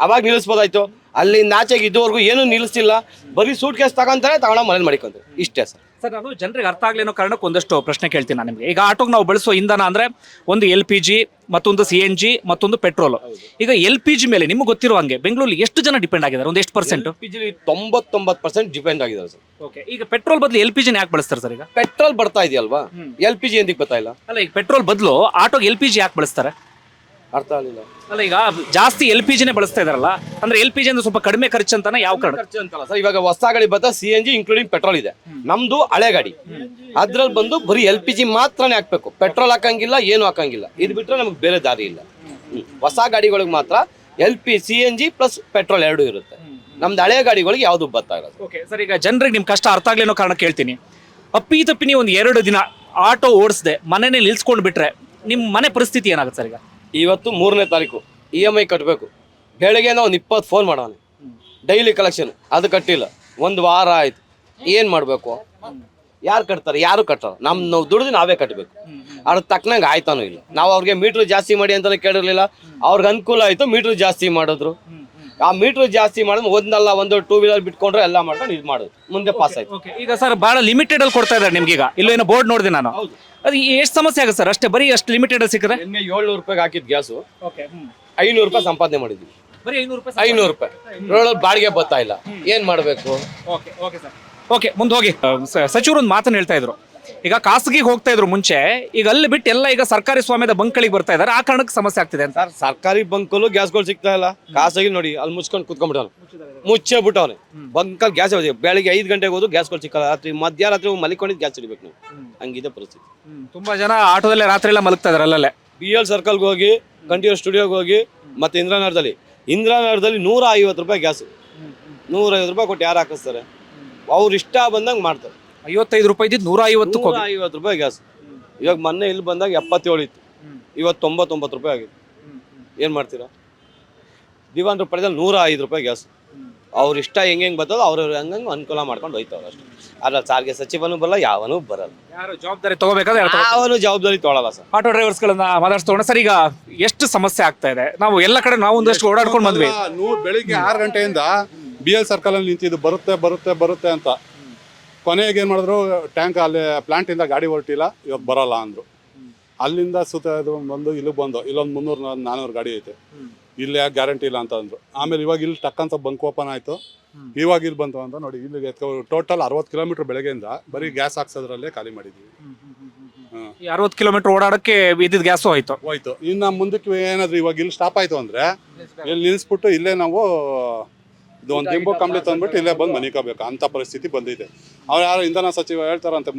ಅವಾಗ ನಿಲ್ಲಿಸ್ಬೋದಾಯ್ತು. ಅಲ್ಲಿ ನಾಚೆಗೆ ಇದುವರೆಗೂ ಏನು ನಿಲ್ಲಿಸ್ತಿಲ್ಲ. ಬರೀ ಸೂಟ್ ಕೇಸ್ ತಗೊಂತಾರೆ, ತಗೊಂಡ ಮನೇಲಿ ಮಾಡಿಕೊಂತಾರೆ. ಇಷ್ಟೇ ಸರ್. ಸರ್, ನಾನು ಜನರಿಗೆ ಅರ್ಥ ಆಗ್ಲೇನೋ ಕಾರಣಕ್ಕೆ ಒಂದಷ್ಟು ಪ್ರಶ್ನೆ ಕೇಳ್ತೀನಿ ನಾನು ನಿಮಗೆ. ಈಗ ಆಟೋಗೆ ನಾವು ಬಳಸೋ ಇಂಧನ ಅಂದ್ರೆ ಒಂದು LPG, ಮತ್ತೊಂದು CNG, ಮತ್ತೊಂದು ಪೆಟ್ರೋಲ್. ಈಗ LPG ಮೇಲೆ ನಿಮ್ಗೆ ಗೊತ್ತಿರೋ ಹಂಗೆ ಬೆಂಗಳೂರಲ್ಲಿ ಎಷ್ಟು ಜನ ಡಿಪೆಂಡ್ ಆಗಿದ್ದಾರೆ? ಒಂದು ಎಷ್ಟು ಪರ್ಸೆಂಟ್? 99% ಡಿಪೆಂಡ್ ಆಗಿದ್ದಾರೆ ಸರ್. ಓಕೆ, ಈಗ ಪೆಟ್ರೋಲ್ ಬದಲು LPG ಯಾಕೆ ಬಳಸ್ತಾರೆ ಸರ್? ಈಗ ಪೆಟ್ರೋಲ್ ಬರ್ತಾ ಇದೆಯಲ್ವಾ, LPG ಎಂದಿಗೆ ಬರ್ತಾ ಇಲ್ಲ? ಅಲ್ಲ, ಈಗ ಪೆಟ್ರೋಲ್ ಬದಲು ಆಟೋಗೆ LPG ಯಾಕೆ ಬಳಸ್ತಾರೆ? ಅರ್ಥ ಆಗಲಿಲ್ಲ. ಅಲ್ಲ, ಈಗ ಜಾಸ್ತಿ LPGನೇ ಬಳಸ್ತಾ ಇದಾರಲ್ಲ, ಅಂದ್ರೆ LPG ಅಂದ್ರೆ ಸ್ವಲ್ಪ ಕಡಿಮೆ ಖರ್ಚು ಅಂತಾನೆ. ಯಾವ ಕಾರಣ? ಖರ್ಚು ಅಂತಲ್ಲ ಸರ್, ಇವಾಗ ಹೊಸ ಗಾಡಿ ಬರ್ತಾ CNG ಇನ್ಕ್ಲೂಡಿಂಗ್ ಪೆಟ್ರೋಲ್ ಇದೆ. ನಮ್ದು ಹಳೆ ಗಾಡಿ, ಅದ್ರಲ್ಲಿ ಬಂದು ಬರೀ LPG ಮಾತ್ರನೇ ಹಾಕ್ಬೇಕು, ಪೆಟ್ರೋಲ್ ಹಾಕಂಗಿಲ್ಲ, ಏನು ಹಾಕಂಗಿಲ್ಲ. ಇದು ಬಿಟ್ರೆ ನಮ್ಗೆ ಬೇರೆ ದಾರಿ ಇಲ್ಲ. ಹೊಸ ಗಾಡಿಗಳಿಗೆ ಮಾತ್ರ CNG ಪ್ಲಸ್ ಪೆಟ್ರೋಲ್ ಎರಡು ಇರುತ್ತೆ. ನಮ್ದು ಹಳೆ ಗಾಡಿಗಳಿಗೆ ಯಾವ್ದು ಬರ್ತಾ ಇಲ್ಲ. ಓಕೆ ಸರ್, ಈಗ ಜನರಿಗೆ ನಿಮ್ ಕಷ್ಟ ಅರ್ಥ ಆಗ್ಲೇನೋ ಕಾರಣ ಕೇಳ್ತೀನಿ. ಅಪ್ಪಿ ತಪ್ಪಿನಿ ಒಂದು 2 ದಿನ ಆಟೋ ಓಡಿಸದೆ ಮನೆನೇ ನಿಲ್ಸ್ಕೊಂಡು ಬಿಟ್ರೆ ನಿಮ್ ಮನೆ ಪರಿಸ್ಥಿತಿ ಏನಾಗುತ್ತೆ ಸರ್? ಈಗ ಇವತ್ತು 3ನೇ ತಾರೀಕು EMI ಕಟ್ಟಬೇಕು. ಬೆಳಗ್ಗೆ ಒಂದು 20 ಫೋನ್ ಮಾಡೋಣ, ಡೈಲಿ ಕಲೆಕ್ಷನ್, ಅದು ಕಟ್ಟಿಲ್ಲ. 1 ವಾರ ಆಯ್ತು. ಏನು ಮಾಡಬೇಕು? ಯಾರು ಕಟ್ತಾರೆ? ಯಾರು ಕಟ್ತಾರೆ. ನಾವು ದುಡ್ದು ನಾವೇ ಕಟ್ಟಬೇಕು. ಅದ್ರ ತಕ್ಕನಂಗೆ ಆಯ್ತಾನೂ ಇಲ್ಲ. ನಾವು ಅವ್ರಿಗೆ ಮೀಟ್ರ್ ಜಾಸ್ತಿ ಮಾಡಿ ಅಂತಲೇ ಕೇಳಿರಲಿಲ್ಲ. ಅವ್ರಿಗೆ ಅನುಕೂಲ ಆಯಿತು, ಮೀಟ್ರ್ ಜಾಸ್ತಿ ಮಾಡಿದ್ರು. ಆ ಮೀಟ್ರ್ ಜಾಸ್ತಿ ಮಾಡಿದ್ರೆ ಒಂದಲ್ಲ ಒಂದು 2 ವೀಲರ್ ಬಿಟ್ಕೊಂಡ್ರೆ ಎಲ್ಲ ಮಾಡ್ಕೊಂಡು ಇದು ಮಾಡೋದು, ಮುಂದೆ ಪಾಸ್ ಆಯ್ತು. ಈಗ ಸರ್ ಬಹಳ ಲಿಮಿಟೆಡ್ ಅಲ್ಲಿ ಕೊಡ್ತಾ ಇದ್ದಾರೆ ನಿಮ್ಗೆ. ಈಗ ಇಲ್ಲೇನೋ ಬೋರ್ಡ್ ನೋಡಿದೆ ನಾನು, ಅದು ಎಷ್ಟು ಸಮಸ್ಯೆ ಆಗುತ್ತೆ ಸರ್? ಅಷ್ಟೇ, ಬರೀ ಅಷ್ಟು ಲಿಮಿಟೆಡ್ ಸಿಕ್ಕರೆ. 700 ರೂಪಾಯಿಗೆ ಹಾಕಿದ್ ಗ್ಯಾಸು 500 ರೂಪಾಯಿ ಸಂಪಾದನೆ ಮಾಡಿದ್ವಿ. ಬರೀ 500 ರೂಪಾಯಿ ರೋಡಲ್ಲಿ ಬಾಡಿಗೆ ಬರ್ತಾ ಇಲ್ಲ, ಏನ್ ಮಾಡಬೇಕು? ಓಕೆ, ಮುಂದೆ ಹೋಗಿ. ಸಚಿವರು ಒಂದು ಮಾತನ್ನ ಹೇಳ್ತಾ ಇದ್ರು, ಈಗ ಖಾಸಗಿಗೆ ಹೋಗ್ತಾ ಇದ್ರು ಮುಂಚೆ, ಈಗ ಅಲ್ಲಿ ಬಿಟ್ಟು ಎಲ್ಲ ಈಗ ಸರ್ಕಾರಿ ಸ್ವಾಮ್ಯದ ಬಂಕ್ಗಳಿಗೆ ಬರ್ತಾ ಇದಾರೆ, ಆ ಕಾರಣಕ್ಕೆ ಸಮಸ್ಯೆ ಆಗ್ತಿದೆ ಅಂತ. ಸರ್, ಸರ್ಕಾರಿ ಬಂಕಲ್ಲೂ ಗ್ಯಾಸ್ಗಳು ಸಿಗ್ತಾ ಇಲ್ಲ. ಖಾಸಗಿ ನೋಡಿ ಅಲ್ಲಿ ಮುಚ್ಕೊಂಡು ಕುತ್ಕೊಂಡ್ಬಿಟ್ಟವನು, ಮುಚ್ಚೇ ಬಿಟ್ಟವನೆ. ಬಂಕಲ್ಲಿ ಗ್ಯಾಸ್ ಬೆಳಿಗ್ಗೆ 5 ಗಂಟೆಗೆ ಹೋದ್ರು ಗ್ಯಾಸ್ಗಳು ಸಿಕ್ಕಲ್ಲ. ರಾತ್ರಿ ಮಧ್ಯರಾತ್ರಿ ಮಲಿಕೊಂಡಿದ್ದು ಗ್ಯಾಸ್ ಹಿಡಿಬೇಕು ನೀವು, ಹಂಗಿದೆ ಪರಿಸ್ಥಿತಿ. ತುಂಬಾ ಜನ ಆಟೋದಲ್ಲೇ ರಾತ್ರಿ ಎಲ್ಲ ಮಲಗ್ತಾ ಇದಾರೆ ಅಲ್ಲೇ. BL ಸರ್ಕಲ್ಗೆ ಹೋಗಿ, ಕಂಠೀರವ ಸ್ಟುಡಿಯೋಗೆ ಹೋಗಿ, ಮತ್ತೆ ಇಂದ್ರಾನಗರದಲ್ಲಿ 150 ರೂಪಾಯಿ ಗ್ಯಾಸ್. 150 ರೂಪಾಯಿ ಕೊಟ್ಟು ಯಾರು ಹಾಕಿಸ್ತಾರೆ? ಅವ್ರು ಇಷ್ಟ ಬಂದಂಗೆ ಮಾಡ್ತಾರೆ. 55 ರೂಪಾಯಿ ಇದ್ದು 150 150 ರೂಪಾಯಿ ಗ್ಯಾಸ್. ಇವಾಗ ಮೊನ್ನೆ ಇಲ್ಲಿ ಬಂದಾಗ 77 ಇತ್ತು, ಇವತ್ತು 99 ರೂಪಾಯಿ ಆಗಿದೆ. ಏನು ಮಾಡ್ತೀರಾ? ದಿವಾನ್ ರೂಪಾಯಿದಲ್ಲಿ 105 ರೂಪಾಯಿ ಗ್ಯಾಸ್. ಅವ್ರ ಇಷ್ಟ ಹೆಂಗೆ ಬರ್ತದೋ ಅವ್ರವ್ರು ಹಂಗಂಗೆ ಅನುಕೂಲ ಮಾಡ್ಕೊಂಡು ಹೋಯ್ತವ್ರು ಅಷ್ಟೇ. ಅಲ್ಲ, ಸಾರಿಗೆ ಸಚಿವನೂ ಬರಲ್ಲ, ಯಾವನೂ ಬರಲ್ಲ. ಯಾರು ಜವಾಬ್ದಾರಿ ತಗೋಬೇಕಾದ್ರೆ ಯಾವನು ಜವಾಬ್ದಾರಿ ತೊಗೊಳಲ್ಲ ಸರ್. ಆಟೋ ಡ್ರೈವರ್ಸ್ಗಳನ್ನ ಮಾತಾಡ್ಸ್ಕೊಂಡ ಸರ್. ಈಗ ಎಷ್ಟು ಸಮಸ್ಯೆ ಆಗ್ತಾ ಇದೆ? ನಾವು ಎಲ್ಲ ಕಡೆ ನಾವು ಒಂದಷ್ಟು ಓಡಾಡ್ಕೊಂಡು ಬಂದ್ವಿ. ಬೆಳಿಗ್ಗೆ 6 ಗಂಟೆಯಿಂದ BL ಸರ್ಕಲ್ ಅಲ್ಲಿ ನಿಂತಿದ್ದು ಬರುತ್ತೆ ಅಂತ. ಕೊನೆಗೆ ಏನು ಮಾಡಿದ್ರು, ಟ್ಯಾಂಕ್ ಅಲ್ಲಿ ಪ್ಲಾಂಟಿಂದ ಗಾಡಿ ಹೊರಟಿಲ್ಲ, ಇವತ್ತು ಬರಲ್ಲ ಅಂದರು. ಅಲ್ಲಿಂದ ಬಂದು ಇಲ್ಲಿಗೆ ಬಂದು, ಇಲ್ಲೊಂದು 300-400 ಗಾಡಿ ಐತೆ, ಇಲ್ಲಿ ಯಾಕೆ ಗ್ಯಾರಂಟಿ ಇಲ್ಲ ಅಂತ ಅಂದರು. ಆಮೇಲೆ ಇವಾಗ ಇಲ್ಲಿ ಟಕ್ಕಂತ ಬಂಕ್ ಓಪನ್ ಆಯಿತು, ಇವಾಗ ಇಲ್ಲಿ ಬಂತು ಅಂತ ನೋಡಿ. ಇಲ್ಲಿಗೆ ಟೋಟಲ್ 60 ಕಿಲೋಮೀಟರ್ ಬೆಳಗ್ಗೆಯಿಂದ ಬರೀ ಗ್ಯಾಸ್ ಹಾಕ್ಸೋದ್ರಲ್ಲೇ ಖಾಲಿ ಮಾಡಿದ್ದೀವಿ. 60 ಕಿಲೋಮೀಟರ್ ಓಡಾಡಕ್ಕೆ ಇದ್ದಿದ್ದು ಗ್ಯಾಸು ಹೋಯ್ತು. ಇನ್ನು ಮುಂದಕ್ಕೆ ಏನಾದ್ರು ಇವಾಗ ಇಲ್ಲಿ ಸ್ಟಾಪ್ ಆಯಿತು ಅಂದರೆ ಇಲ್ಲಿ ನಿಲ್ಲಿಸ್ಬಿಟ್ಟು ಇಲ್ಲೇ ನಾವು ಒಂದು ದಿಂಬು ಕಂಬಳಿ ತಂದ್ಬಿಟ್ಟು ಇಲ್ಲೇ ಬಂದು ಮನಿಕೋಬೇಕು ಅಂತ ಪರಿಸ್ಥಿತಿ ಬಂದಿದೆ. ಅವ್ರು ಯಾರು ಇಂಧನ ಸಚಿವ ಹೇಳ್ತಾರಂತೆ,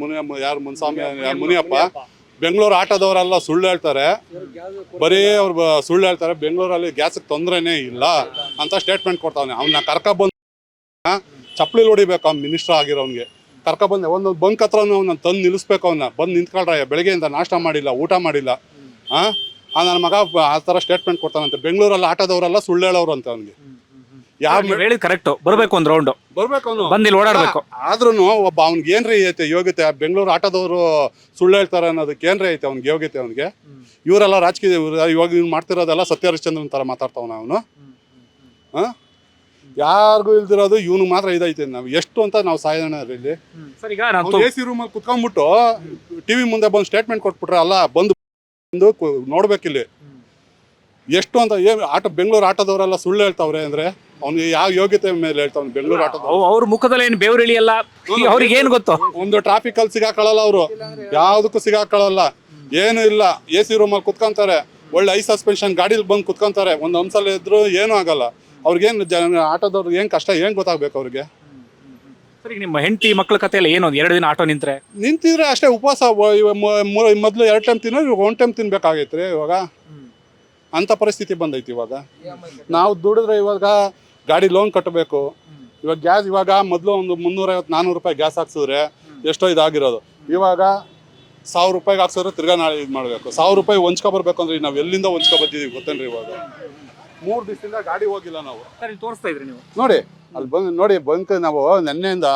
ಮುನಿಯಪ್ಪ, ಬೆಂಗಳೂರು ಆಟೋದವರೆಲ್ಲ ಸುಳ್ಳು ಹೇಳ್ತಾರೆ, ಬರೀ ಅವ್ರು ಸುಳ್ಳು ಹೇಳ್ತಾರೆ, ಬೆಂಗಳೂರಲ್ಲಿ ಗ್ಯಾಸಿಗೆ ತೊಂದರೆನೇ ಇಲ್ಲ ಅಂತ ಸ್ಟೇಟ್ಮೆಂಟ್ ಕೊಡ್ತಾವನೆ. ಅವನ್ನ ಕರ್ಕೊಬಂದು ಚಪ್ಪಲಿ ಹೊಡಿಬೇಕು, ಅವ್ನು ಮಿನಿಸ್ಟರ್ ಆಗಿರೋನ್ಗೆ ಕರ್ಕೊಬಂದು ಒಂದು ಬಂಕ್ ಹತ್ರ ಅವ್ನ ತಂದು ನಿಲ್ಲಿಸ್ಬೇಕು. ಅವನ್ನ ಬಂದು ನಿಂತ್ಕೊಳ್ರ, ಬೆಳಗ್ಗೆಯಿಂದ ನಾಷ್ಟ ಮಾಡಿಲ್ಲ, ಊಟ ಮಾಡಿಲ್ಲ. ನನ್ನ ಮಗ ಆ ಥರ ಸ್ಟೇಟ್ಮೆಂಟ್ ಕೊಡ್ತಾನಂತೆ. ಬೆಂಗಳೂರಲ್ಲಿ ಆಟೋದವರೆಲ್ಲ ಸುಳ್ಳು ಹೇಳೋರು ಅಂತ ಅವ್ನಿಗೆ. ಹೇಳಿದ್ ಕರೆಕ್ಟ್, ಬರ್ಬೇಕು ಒಂದು ರೌಂಡ್ ಬರ್ಬೇಕು, ಅವನು ಬಂದು ಇಲ್ಲಿ ಓಡಾಡ್ಬೇಕು. ಆದ್ರೂ ಒಬ್ಬ ಅವ್ನಿಗೆ ಏನ್ರಿ ಐತೆ ಯೋಗ್ಯತೆ? ಬೆಂಗಳೂರು ಆಟೋದವರು ಸುಳ್ಳು ಹೇಳ್ತಾರೆ ಅನ್ನೋದಕ್ಕೆ ಏನ್ರಿ ಐತೆ ಅವ್ನಿಗೆ ಯೋಗ್ಯತೆ? ಅವ್ನಿಗೆ ಇವರೆಲ್ಲ ರಾಜಕೀಯ ಇವಾಗ ಇವ್ನು ಮಾಡ್ತಿರೋದೆಲ್ಲ ಸತ್ಯ ಹರಿಶ್ಚಂದ್ರನ್ ಥರ ಮಾತಾಡ್ತಾವನ ಅವನು. ಯಾರಿಗೂ ಇಲ್ದಿರೋದು ಇವನು ಮಾತ್ರ ಇದೈತೆ. ನಾವು ಎಷ್ಟು ಅಂತ ನಾವು ಸಾಯೋಣ ಇಲ್ಲಿ. AC ರೂಮಲ್ಲಿ ಕುತ್ಕೊಂಡ್ಬಿಟ್ಟು TV ಮುಂದೆ ಬಂದು ಸ್ಟೇಟ್ಮೆಂಟ್ ಕೊಟ್ಬಿಟ್ರೆ ಅಲ್ಲ, ಬಂದು ನೋಡ್ಬೇಕಿಲ್ಲಿ ಎಷ್ಟು ಅಂತ. ಬೆಂಗಳೂರು ಆಟೋದವರೆಲ್ಲ ಸುಳ್ಳು ಹೇಳ್ತಾವ್ರೆ ಅಂದ್ರೆ ಅವ್ನಿಗೆ ಯಾವ ಯೋಗ್ಯತೆ ಮೇಲೆ ಹೇಳ್ತಾವ್? ಬೆಂಗಳೂರು ಆಟೋದವ್ರು ಅವ್ರ ಮುಖದಲ್ಲಿ ಏನು ಬೇವ್ರು ಇಳಿಯಲ್ಲ, ಅವ್ರಿಗೆ ಏನು ಗೊತ್ತು? ಒಂದು ಟ್ರಾಫಿಕ್ ಅಲ್ಲಿ ಸಿಗಾಕೊಳ್ಳಲ್ಲ, ಅವರು ಯಾವ್ದಕ್ಕೂ ಸಿಗಾಕೊಳ್ಳಲ್ಲ, ಏನು ಇಲ್ಲ. AC ರೂಮಲ್ಲಿ ಕುತ್ಕೊಂತಾರೆ, ಒಳ್ಳೆ ಐ ಸಸ್ಪೆನ್ಷನ್ ಗಾಡಿಲಿ ಬಂದು ಕುತ್ಕೊಂತಾರೆ, ಒಂದು ಅಂಶಲ್ಲಿ ಇದ್ರು ಏನೂ ಆಗಲ್ಲ. ಅವ್ರಿಗೇನು ಆಟೋದವ್ರಿಗೆ ಏನು ಕಷ್ಟ ಏನು ಗೊತ್ತಾಗ್ಬೇಕು ಅವ್ರಿಗೆ? ಸರಿ, ನಿಮ್ಮ ಹೆಂಡತಿ ಮಕ್ಕಳ ಕತೆ ಎಲ್ಲ ಏನು? 2 ದಿನ ಆಟೋ ನಿಂತಿದ್ರೆ ಅಷ್ಟೇ ಉಪವಾಸ. ಮೊದಲು 2 ಟೈಮ್ ತಿನ್ನೋರು, ಇವಾಗ 1 ಟೈಮ್ ತಿನ್ಬೇಕಾಗೈತ್ರಿ ಇವಾಗ. ಅಂಥ ಪರಿಸ್ಥಿತಿ ಬಂದೈತಿ ಇವಾಗ. ನಾವು ದುಡಿದ್ರೆ ಇವಾಗ ಗಾಡಿ ಲೋನ್ ಕಟ್ಟಬೇಕು. ಇವಾಗ ಗ್ಯಾಸ್ ಇವಾಗ ಮೊದಲು ಒಂದು 350-400 ರೂಪಾಯಿ ಗ್ಯಾಸ್ ಹಾಕ್ಸಿದ್ರೆ ಎಷ್ಟೋ ಇದಾಗಿರೋದು. ಇವಾಗ 1000 ರೂಪಾಯಿಗೆ ಹಾಕ್ಸಿದ್ರೆ ತಿರ್ಗಾ ನಾಳೆ ಇದು ಮಾಡಬೇಕು. 1000 ರೂಪಾಯಿ ಹೊಂಚ್ಕೊಬರ್ಬೇಕು ಅಂದ್ರೆ ನಾವು ಎಲ್ಲಿಂದ ಹೊಂಚ್ಕೊಬರ್ತಿದ್ದೀವಿ ಗೊತ್ತೇನ್ರಿ? ಇವಾಗ 3 ದಿವಸದಿಂದ ಗಾಡಿ ಹೋಗಿಲ್ಲ ನಾವು. ತೋರಿಸ್ತಾ ಇದ್ರಿ ನೀವು ನೋಡಿ, ಅಲ್ಲಿ ಬಂದು ನೋಡಿ. ಬಂಕ್ ನಾವು ನೆನ್ನೆಯಿಂದ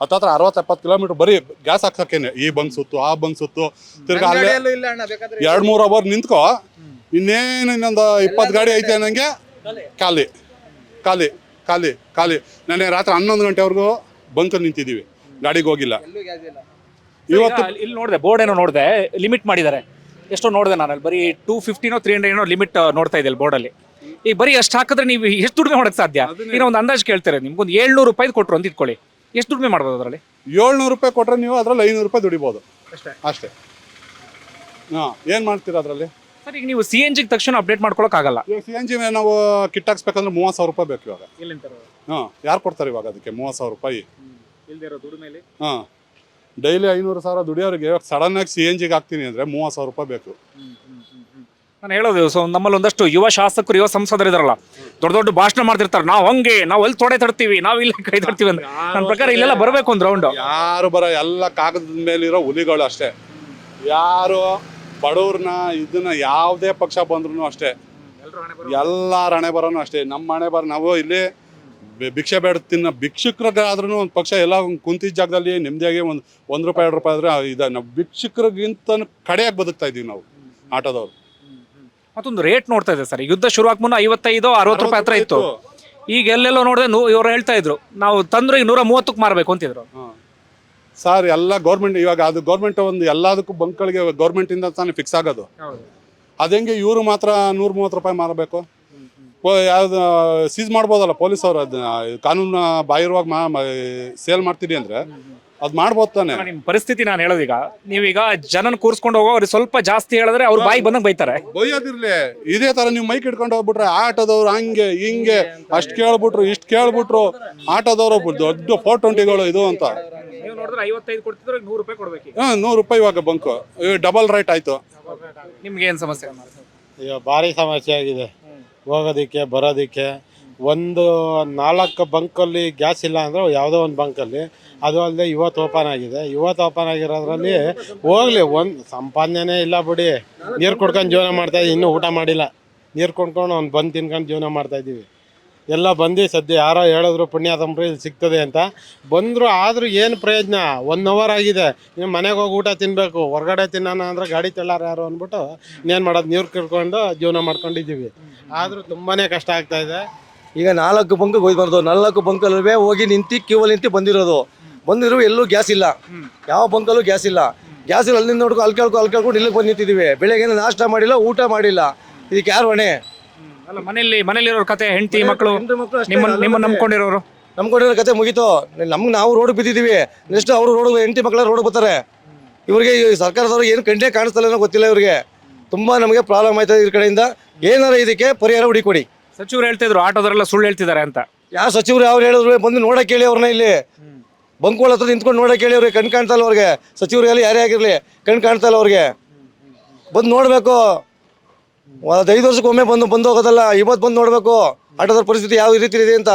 60-70 ಕಿಲೋಮೀಟರ್ ಬರೀ ಗ್ಯಾಸ್ ಹಾಕ್ಸಕ್ಕೇನೆ. ಈ ಬಂಕ್ ಸುತ್ತು, ಆ ಬಂಕ್ ಸುತ್ತು, ತಿರ್ಗಾ ಅಲ್ಲೇ 2-3 ಅವರ್ ನಿಂತ್ಕೋ. ಇನ್ನೇನು ಇನ್ನೊಂದು 20 ಗಾಡಿ ಐತೆ ಅನ್ನಂಗೆ ಖಾಲಿ. ನೆನ್ನೆ ರಾತ್ರಿ 11 ಗಂಟೆವರೆಗೂ ಬಂಕಲ್ಲಿ ನಿಂತಿದ್ದೀವಿ. ಗಾಡಿಗೆ ಹೋಗಿಲ್ಲ. ಇವತ್ತು ಇಲ್ಲಿ ನೋಡಿದೆ ಬೋರ್ಡ್ ಏನೋ ನೋಡಿದೆ ಲಿಮಿಟ್ ಮಾಡಿದ್ದಾರೆ. ಎಷ್ಟೋ ನೋಡಿದೆ ನಾನು ಅಲ್ಲಿ ಬರೀ 250 300 ಏನೋ ಲಿಮಿಟ್ ನೋಡ್ತಾ ಇದೆ ಬೋರ್ಡಲ್ಲಿ. ಈಗ ಬರೀ ಅಷ್ಟು ಹಾಕಿದ್ರೆ ನೀವು ಎಷ್ಟು ದುಡಿಮೆ ಮಾಡಕ್ಕೆ ಸಾಧ್ಯ? ಈಗ ಒಂದು ಅಂದಾಜು ಕೇಳ್ತಾರೆ, ನಿಮ್ಗೊಂದು 700 ರೂಪಾಯಿ ಕೊಟ್ಟರು ಅಂತ ಇಟ್ಕೊಳ್ಳಿ, ಎಷ್ಟು ದುಡಿಮೆ ಮಾಡ್ಬೋದು ಅದರಲ್ಲಿ? 700 ರೂಪಾಯಿ ಕೊಟ್ಟರೆ ನೀವು ಅದರಲ್ಲಿ 500 ರೂಪಾಯಿ ದುಡಿಬೋದು ಅಷ್ಟೇ. ಹಾಂ, ಏನು ಮಾಡ್ತೀರಾ ಅದರಲ್ಲಿ? ಸರ್ ಈಗ ನೀವು CNG ತಕ್ಷಣ ಅಪ್ಡೇಟ್ ಮಾಡ್ಕೊಳಕ್ಕಾಗಲ್ಲ. ಇವಾಗ CNG ನಾವು ಕಿಟ್ ಹಾಕ್ಸ್ಬೇಕಂದ್ರೆ 30,000 ರೂಪಾಯಿ ಬೇಕು ಇವಾಗ. ಹಾಂ, ಯಾರು ಕೊಡ್ತಾರೆ ಇವಾಗ ಅದಕ್ಕೆ 30,000 ರೂಪಾಯಿ? ಹಾಂ, ಡೈಲಿ 500,000 ದುಡಿಯೋರಿಗೆ ಇವಾಗ ಸಡನ್ನಾಗಿ CNGಗೆ ಹಾಕ್ತೀನಿ ಅಂದರೆ 30,000 ರೂಪಾಯಿ ಬೇಕು. ನಾನು ಹೇಳೋದು, ಸೊ ನಮ್ಮಲ್ಲಿ ಒಂದಷ್ಟು ಯುವ ಶಾಸಕರು, ಯುವ ಸಂಸದರು ಇದಾರಲ್ಲ, ದೊಡ್ಡ ದೊಡ್ಡ ಭಾಷಣ ಮಾಡ್ತಿರ್ತಾರೆ, ನಾವು ಹಂಗೆ, ನಾವು ಅಲ್ಲಿ ತೊಡೆ ತಡ್ತೀವಿ, ನಾವು ಇಲ್ಲಿ ಕೈ ತಡ್ತೀವಿ ಅಂತ. ನನ್ನ ಪ್ರಕಾರ ಇಲ್ಲೆಲ್ಲ ಬರಬೇಕು ಒಂದು ರೌಂಡ್. ಯಾರು ಎಲ್ಲ ಕಾಗದದ ಮೇಲಿರೋ ಹುಲಿಗಳು ಅಷ್ಟೇ. ಯಾರು ಬಡವ್ರನ್ನ ಇದನ್ನ ಯಾವುದೇ ಪಕ್ಷ ಬಂದ್ರು ಅಷ್ಟೇ, ಎಲ್ಲಾರ ಹಣೆ ಬರೋನು ಅಷ್ಟೇ. ನಮ್ಮ ಹಣೆ ಬರ ನಾವು ಇಲ್ಲಿ ಭಿಕ್ಷೆ ಬೇಡ ತಿನ್ನ ಭಿಕ್ಷುಕರಿಗಾದ್ರೂ ಒಂದು ಪಕ್ಷ ಎಲ್ಲ ಕುಂತಿದ್ದ ಜಾಗದಲ್ಲಿ ನೆಮ್ಮದಿಯಾಗಿ ಒಂದು ರೂಪಾಯಿ 2 ರೂಪಾಯಿ ಆದ್ರೆ ಇದೆ. ನಾವು ಭಿಕ್ಷುಕರಿಗಿಂತ ಕಡೆಯಾಗಿ ಬದುಕ್ತಾ ಇದೀವಿ ನಾವು ಆಟೋದವ್ರು. ಮತ್ತೊಂದು ರೇಟ್ ನೋಡ್ತಾ ಇದೆ ಸರ್, ಯುದ್ಧ ಶುರು ಆಗ ಮುನ್ನ 55 60 ರೂಪಾಯಿ ಹತ್ರ ಇತ್ತು. ಈಗ ಎಲ್ಲೆಲ್ಲೋ ನೋಡಿದ್ರೆ ಇವ್ರು ಹೇಳ್ತಾ ಇದ್ರು ನಾವು ತಂದ್ರೆ ಈಗ 130ಕ್ಕೆ ಮಾರಬೇಕು ಅಂತಿದ್ರು. ಸರ್ ಎಲ್ಲ ಗೌರ್ಮೆಂಟ್, ಇವಾಗ ಅದು ಗೌರ್ಮೆಂಟ್ ಒಂದು ಎಲ್ಲದಕ್ಕೂ ಬಂಕ್ಗಳಿಗೆ ಗೌರ್ಮೆಂಟ್ ಇಂದ ತಾನೇ ಫಿಕ್ಸ್ ಆಗೋದು. ಅದಂಗೆ ಇವರು ಮಾತ್ರ 130 ರೂಪಾಯಿ ಮಾರಬೇಕು? ಯಾವ್ದು ಸೀಸ್ ಮಾಡ್ಬೋದಲ್ಲ ಪೊಲೀಸವ್ರು, ಅದನ್ನ ಕಾನೂನು ಬಾಹಿರವಾಗಿ ಸೇಲ್ ಮಾಡ್ತೀರಿ ಅಂದ್ರೆ ಅದ್ ಮಾಡ್ಬೋದು ತಾನೆ. ನಿಮ್ ಪರಿಸ್ಥಿತಿ ನಾನು ಹೇಳೋದೀಗ, ನೀವೀಗ ಜನನ ಕೂರ್ಸ್ಕೊಂಡು ಹೋಗೋ ಅವ್ರಿಗೆ ಸ್ವಲ್ಪ ಜಾಸ್ತಿ ಹೇಳಿದ್ರೆ ಅವ್ರು ಬಾಯಿಗೆ ಬಂದಂಗೆ ಬೈತಾರೆ. ಬೈಯೋದಿರ್ಲಿ, ಇದೇ ತರ ನೀವು ಮೈಕ್ ಇಟ್ಕೊಂಡು ಹೋಗ್ಬಿಟ್ರೆ ಆಟೋದವ್ರು ಹಂಗೆ ಹಿಂಗೆ ಅಷ್ಟ್ ಕೇಳ್ಬಿಟ್ರು ಇಷ್ಟ್ ಕೇಳ್ಬಿಟ್ರು ಆಟೋದವ್ರು ದೊಡ್ಡ 420ಗಳು ಇದು ಅಂತ. ನೀವು ನೋಡಿದ್ರೆ 55 ಕೊಡ್ತಿದ್ರೆ 100 ರೂಪಾಯಿ ಕೊಡ್ಬೇಕು. 100 ರೂಪಾಯಿ ಇವಾಗ ಬಂಕು ಡಬಲ್ ರೇಟ್ ಆಯ್ತು. ನಿಮ್ಗೆ ಏನ್ ಸಮಸ್ಯೆ? ಈಗ ಭಾರಿ ಸಮಸ್ಯೆ ಆಗಿದೆ ಹೋಗೋದಕ್ಕೆ ಬರೋದಕ್ಕೆ. ಒಂದು 4 ಬಂಕಲ್ಲಿ ಗ್ಯಾಸ್ ಇಲ್ಲ ಅಂದರೆ ಯಾವುದೋ ಒಂದು ಬಂಕಲ್ಲಿ, ಅದು ಅಲ್ಲದೆ ಇವತ್ತು ಓಪನ್ ಆಗಿದೆ. ಇವತ್ತು ಓಪನ್ ಆಗಿರೋದ್ರಲ್ಲಿ ಹೋಗ್ಲಿ, ಒಂದು ಸಂಪಾದನೆ ಇಲ್ಲ ಬಿಡಿ. ನೀರು ಕುಡ್ಕೊಂಡು ಜೀವನ ಮಾಡ್ತಾಯಿದ್ದೀವಿ, ಇನ್ನೂ ಊಟ ಮಾಡಿಲ್ಲ. ನೀರು ಕುಡ್ಕೊಂಡು ಒಂದು ಬಂದು ತಿನ್ಕೊಂಡು ಜೀವನ ಮಾಡ್ತಾಯಿದ್ದೀವಿ. ಎಲ್ಲ ಬಂದು ಸದ್ಯ ಯಾರೋ ಹೇಳಿದ್ರು ಪುಣ್ಯಾತಂಬ್ರಿ ಇಲ್ಲಿ ಸಿಗ್ತದೆ ಅಂತ ಬಂದರು. ಆದರೂ ಏನು ಪ್ರಯೋಜನ? 1 ಅವರ್ ಆಗಿದೆ, ನೀವು ಮನೆಗೆ ಹೋಗಿ ಊಟ ತಿನ್ನಬೇಕು. ಹೊರಗಡೆ ತಿನ್ನೋಣ ಅಂದರೆ ಗಾಡಿ ತೆಳ್ಳಾರ ಯಾರು ಅಂದ್ಬಿಟ್ಟು ಇನ್ನೇನು ಮಾಡೋದು, ನೀರು ಕುಡ್ಕೊಂಡು ಜೀವನ ಮಾಡ್ಕೊಂಡಿದ್ದೀವಿ. ಆದರೂ ತುಂಬಾ ಕಷ್ಟ ಆಗ್ತಾಯಿದೆ. ಈಗ 4 ಬಂಕ್ ಹೋಗ್ಬಾರ್ದು, 4 ಬಂಕಲ್ಲೂ ಹೋಗಿ ನಿಂತು ಕ್ಯೂವಲ್ಲಿ ನಿಂತು ಬಂದಿರೋ ಎಲ್ಲೂ ಗ್ಯಾಸ್ ಇಲ್ಲ. ಯಾವ ಬಂಕಲ್ಲೂ ಗ್ಯಾಸ್ ಇಲ್ಲ. ಗ್ಯಾಸ್ ಇಲ್ಲ, ಅಲ್ಲಿಂದ ನೋಡ್ಕೊಂಡು ಅಲ್ಲಿ ಇಲ್ಲಿಗೆ ಬಂದು ನಿಂತಿದ್ದೀವಿ. ಬೆಳಗ್ಗೆ ನಾಷ್ಟ ಮಾಡಿಲ್ಲ, ಊಟ ಮಾಡಿಲ್ಲ. ಇದಕ್ಕೆ ಯಾರು ಹೊಣೆ? ಅಲ್ಲ, ಮನೇಲಿರೋ ಕತೆ, ಹೆಂಡತಿ ಮಕ್ಕಳು, ನಿಮ್ಮ ನಂಬ್ಕೊಂಡಿರೋರು ಕತೆ ಮುಗೀತು. ನಾವು ರೋಡ್ ಬಿದ್ದಿದ್ದೀವಿ. ನೆಕ್ಸ್ಟ್ ಅವರು ರೋಡ್, ಹೆಂಡತಿ ಮಕ್ಕಳ ರೋಡ್ ಬರ್ತಾರೆ. ಇವ್ರಿಗೆ ಸರ್ಕಾರದವ್ರು ಏನು ಕಂಡೇ ಕಾಣಿಸ್ತಲ್ಲ ಗೊತ್ತಿಲ್ಲ. ಇವ್ರಿಗೆ ತುಂಬಾ ನಮಗೆ ಪ್ರಾಬ್ಲಮ್ ಆಯ್ತದೆ. ಇದ್ರ ಕಡೆಯಿಂದ ಏನಾರ ಇದಕ್ಕೆ ಪರಿಹಾರ ಹುಡುಕೊಡಿ. ಸಚಿವರು ಹೇಳ್ತಿದ್ರು ಆಟೋದವರೆಲ್ಲ ಸುಳ್ಳು ಹೇಳ್ತಿದ್ದಾರೆ ಅಂತ. ಯಾವ ಸಚಿವರು ಯಾರು ಹೇಳಿದ್ರು? ಬಂದು ನೋಡಕ್ಕೆ ಹೇಳಿ ಅವ್ರನ್ನ. ಇಲ್ಲಿ ಬಂಕೋಳ ಹತ್ರ ನಿಂತ್ಕೊಂಡು ನೋಡಕ್ಕೆ ಹೇಳಿ ಅವ್ರಿಗೆ. ಕಣ್ ಕಾಣ್ತಲ್ಲ ಅವ್ರಿಗೆ. ಸಚಿವರು ಎಲ್ಲ ಯಾರೇ ಆಗಿರಲಿ ಕಣ್ ಕಾಣ್ತಲ್ಲ ಅವ್ರಿಗೆ. ಬಂದು ನೋಡಬೇಕು. 5 ವರ್ಷಕ್ಕೊಮ್ಮೆ ಬಂದು ಹೋಗೋದಲ್ಲ, ಇವತ್ತು ಬಂದು ನೋಡಬೇಕು ಆಟೋದವ್ರ ಪರಿಸ್ಥಿತಿ ಯಾವ ರೀತಿ ಇದೆ ಅಂತ.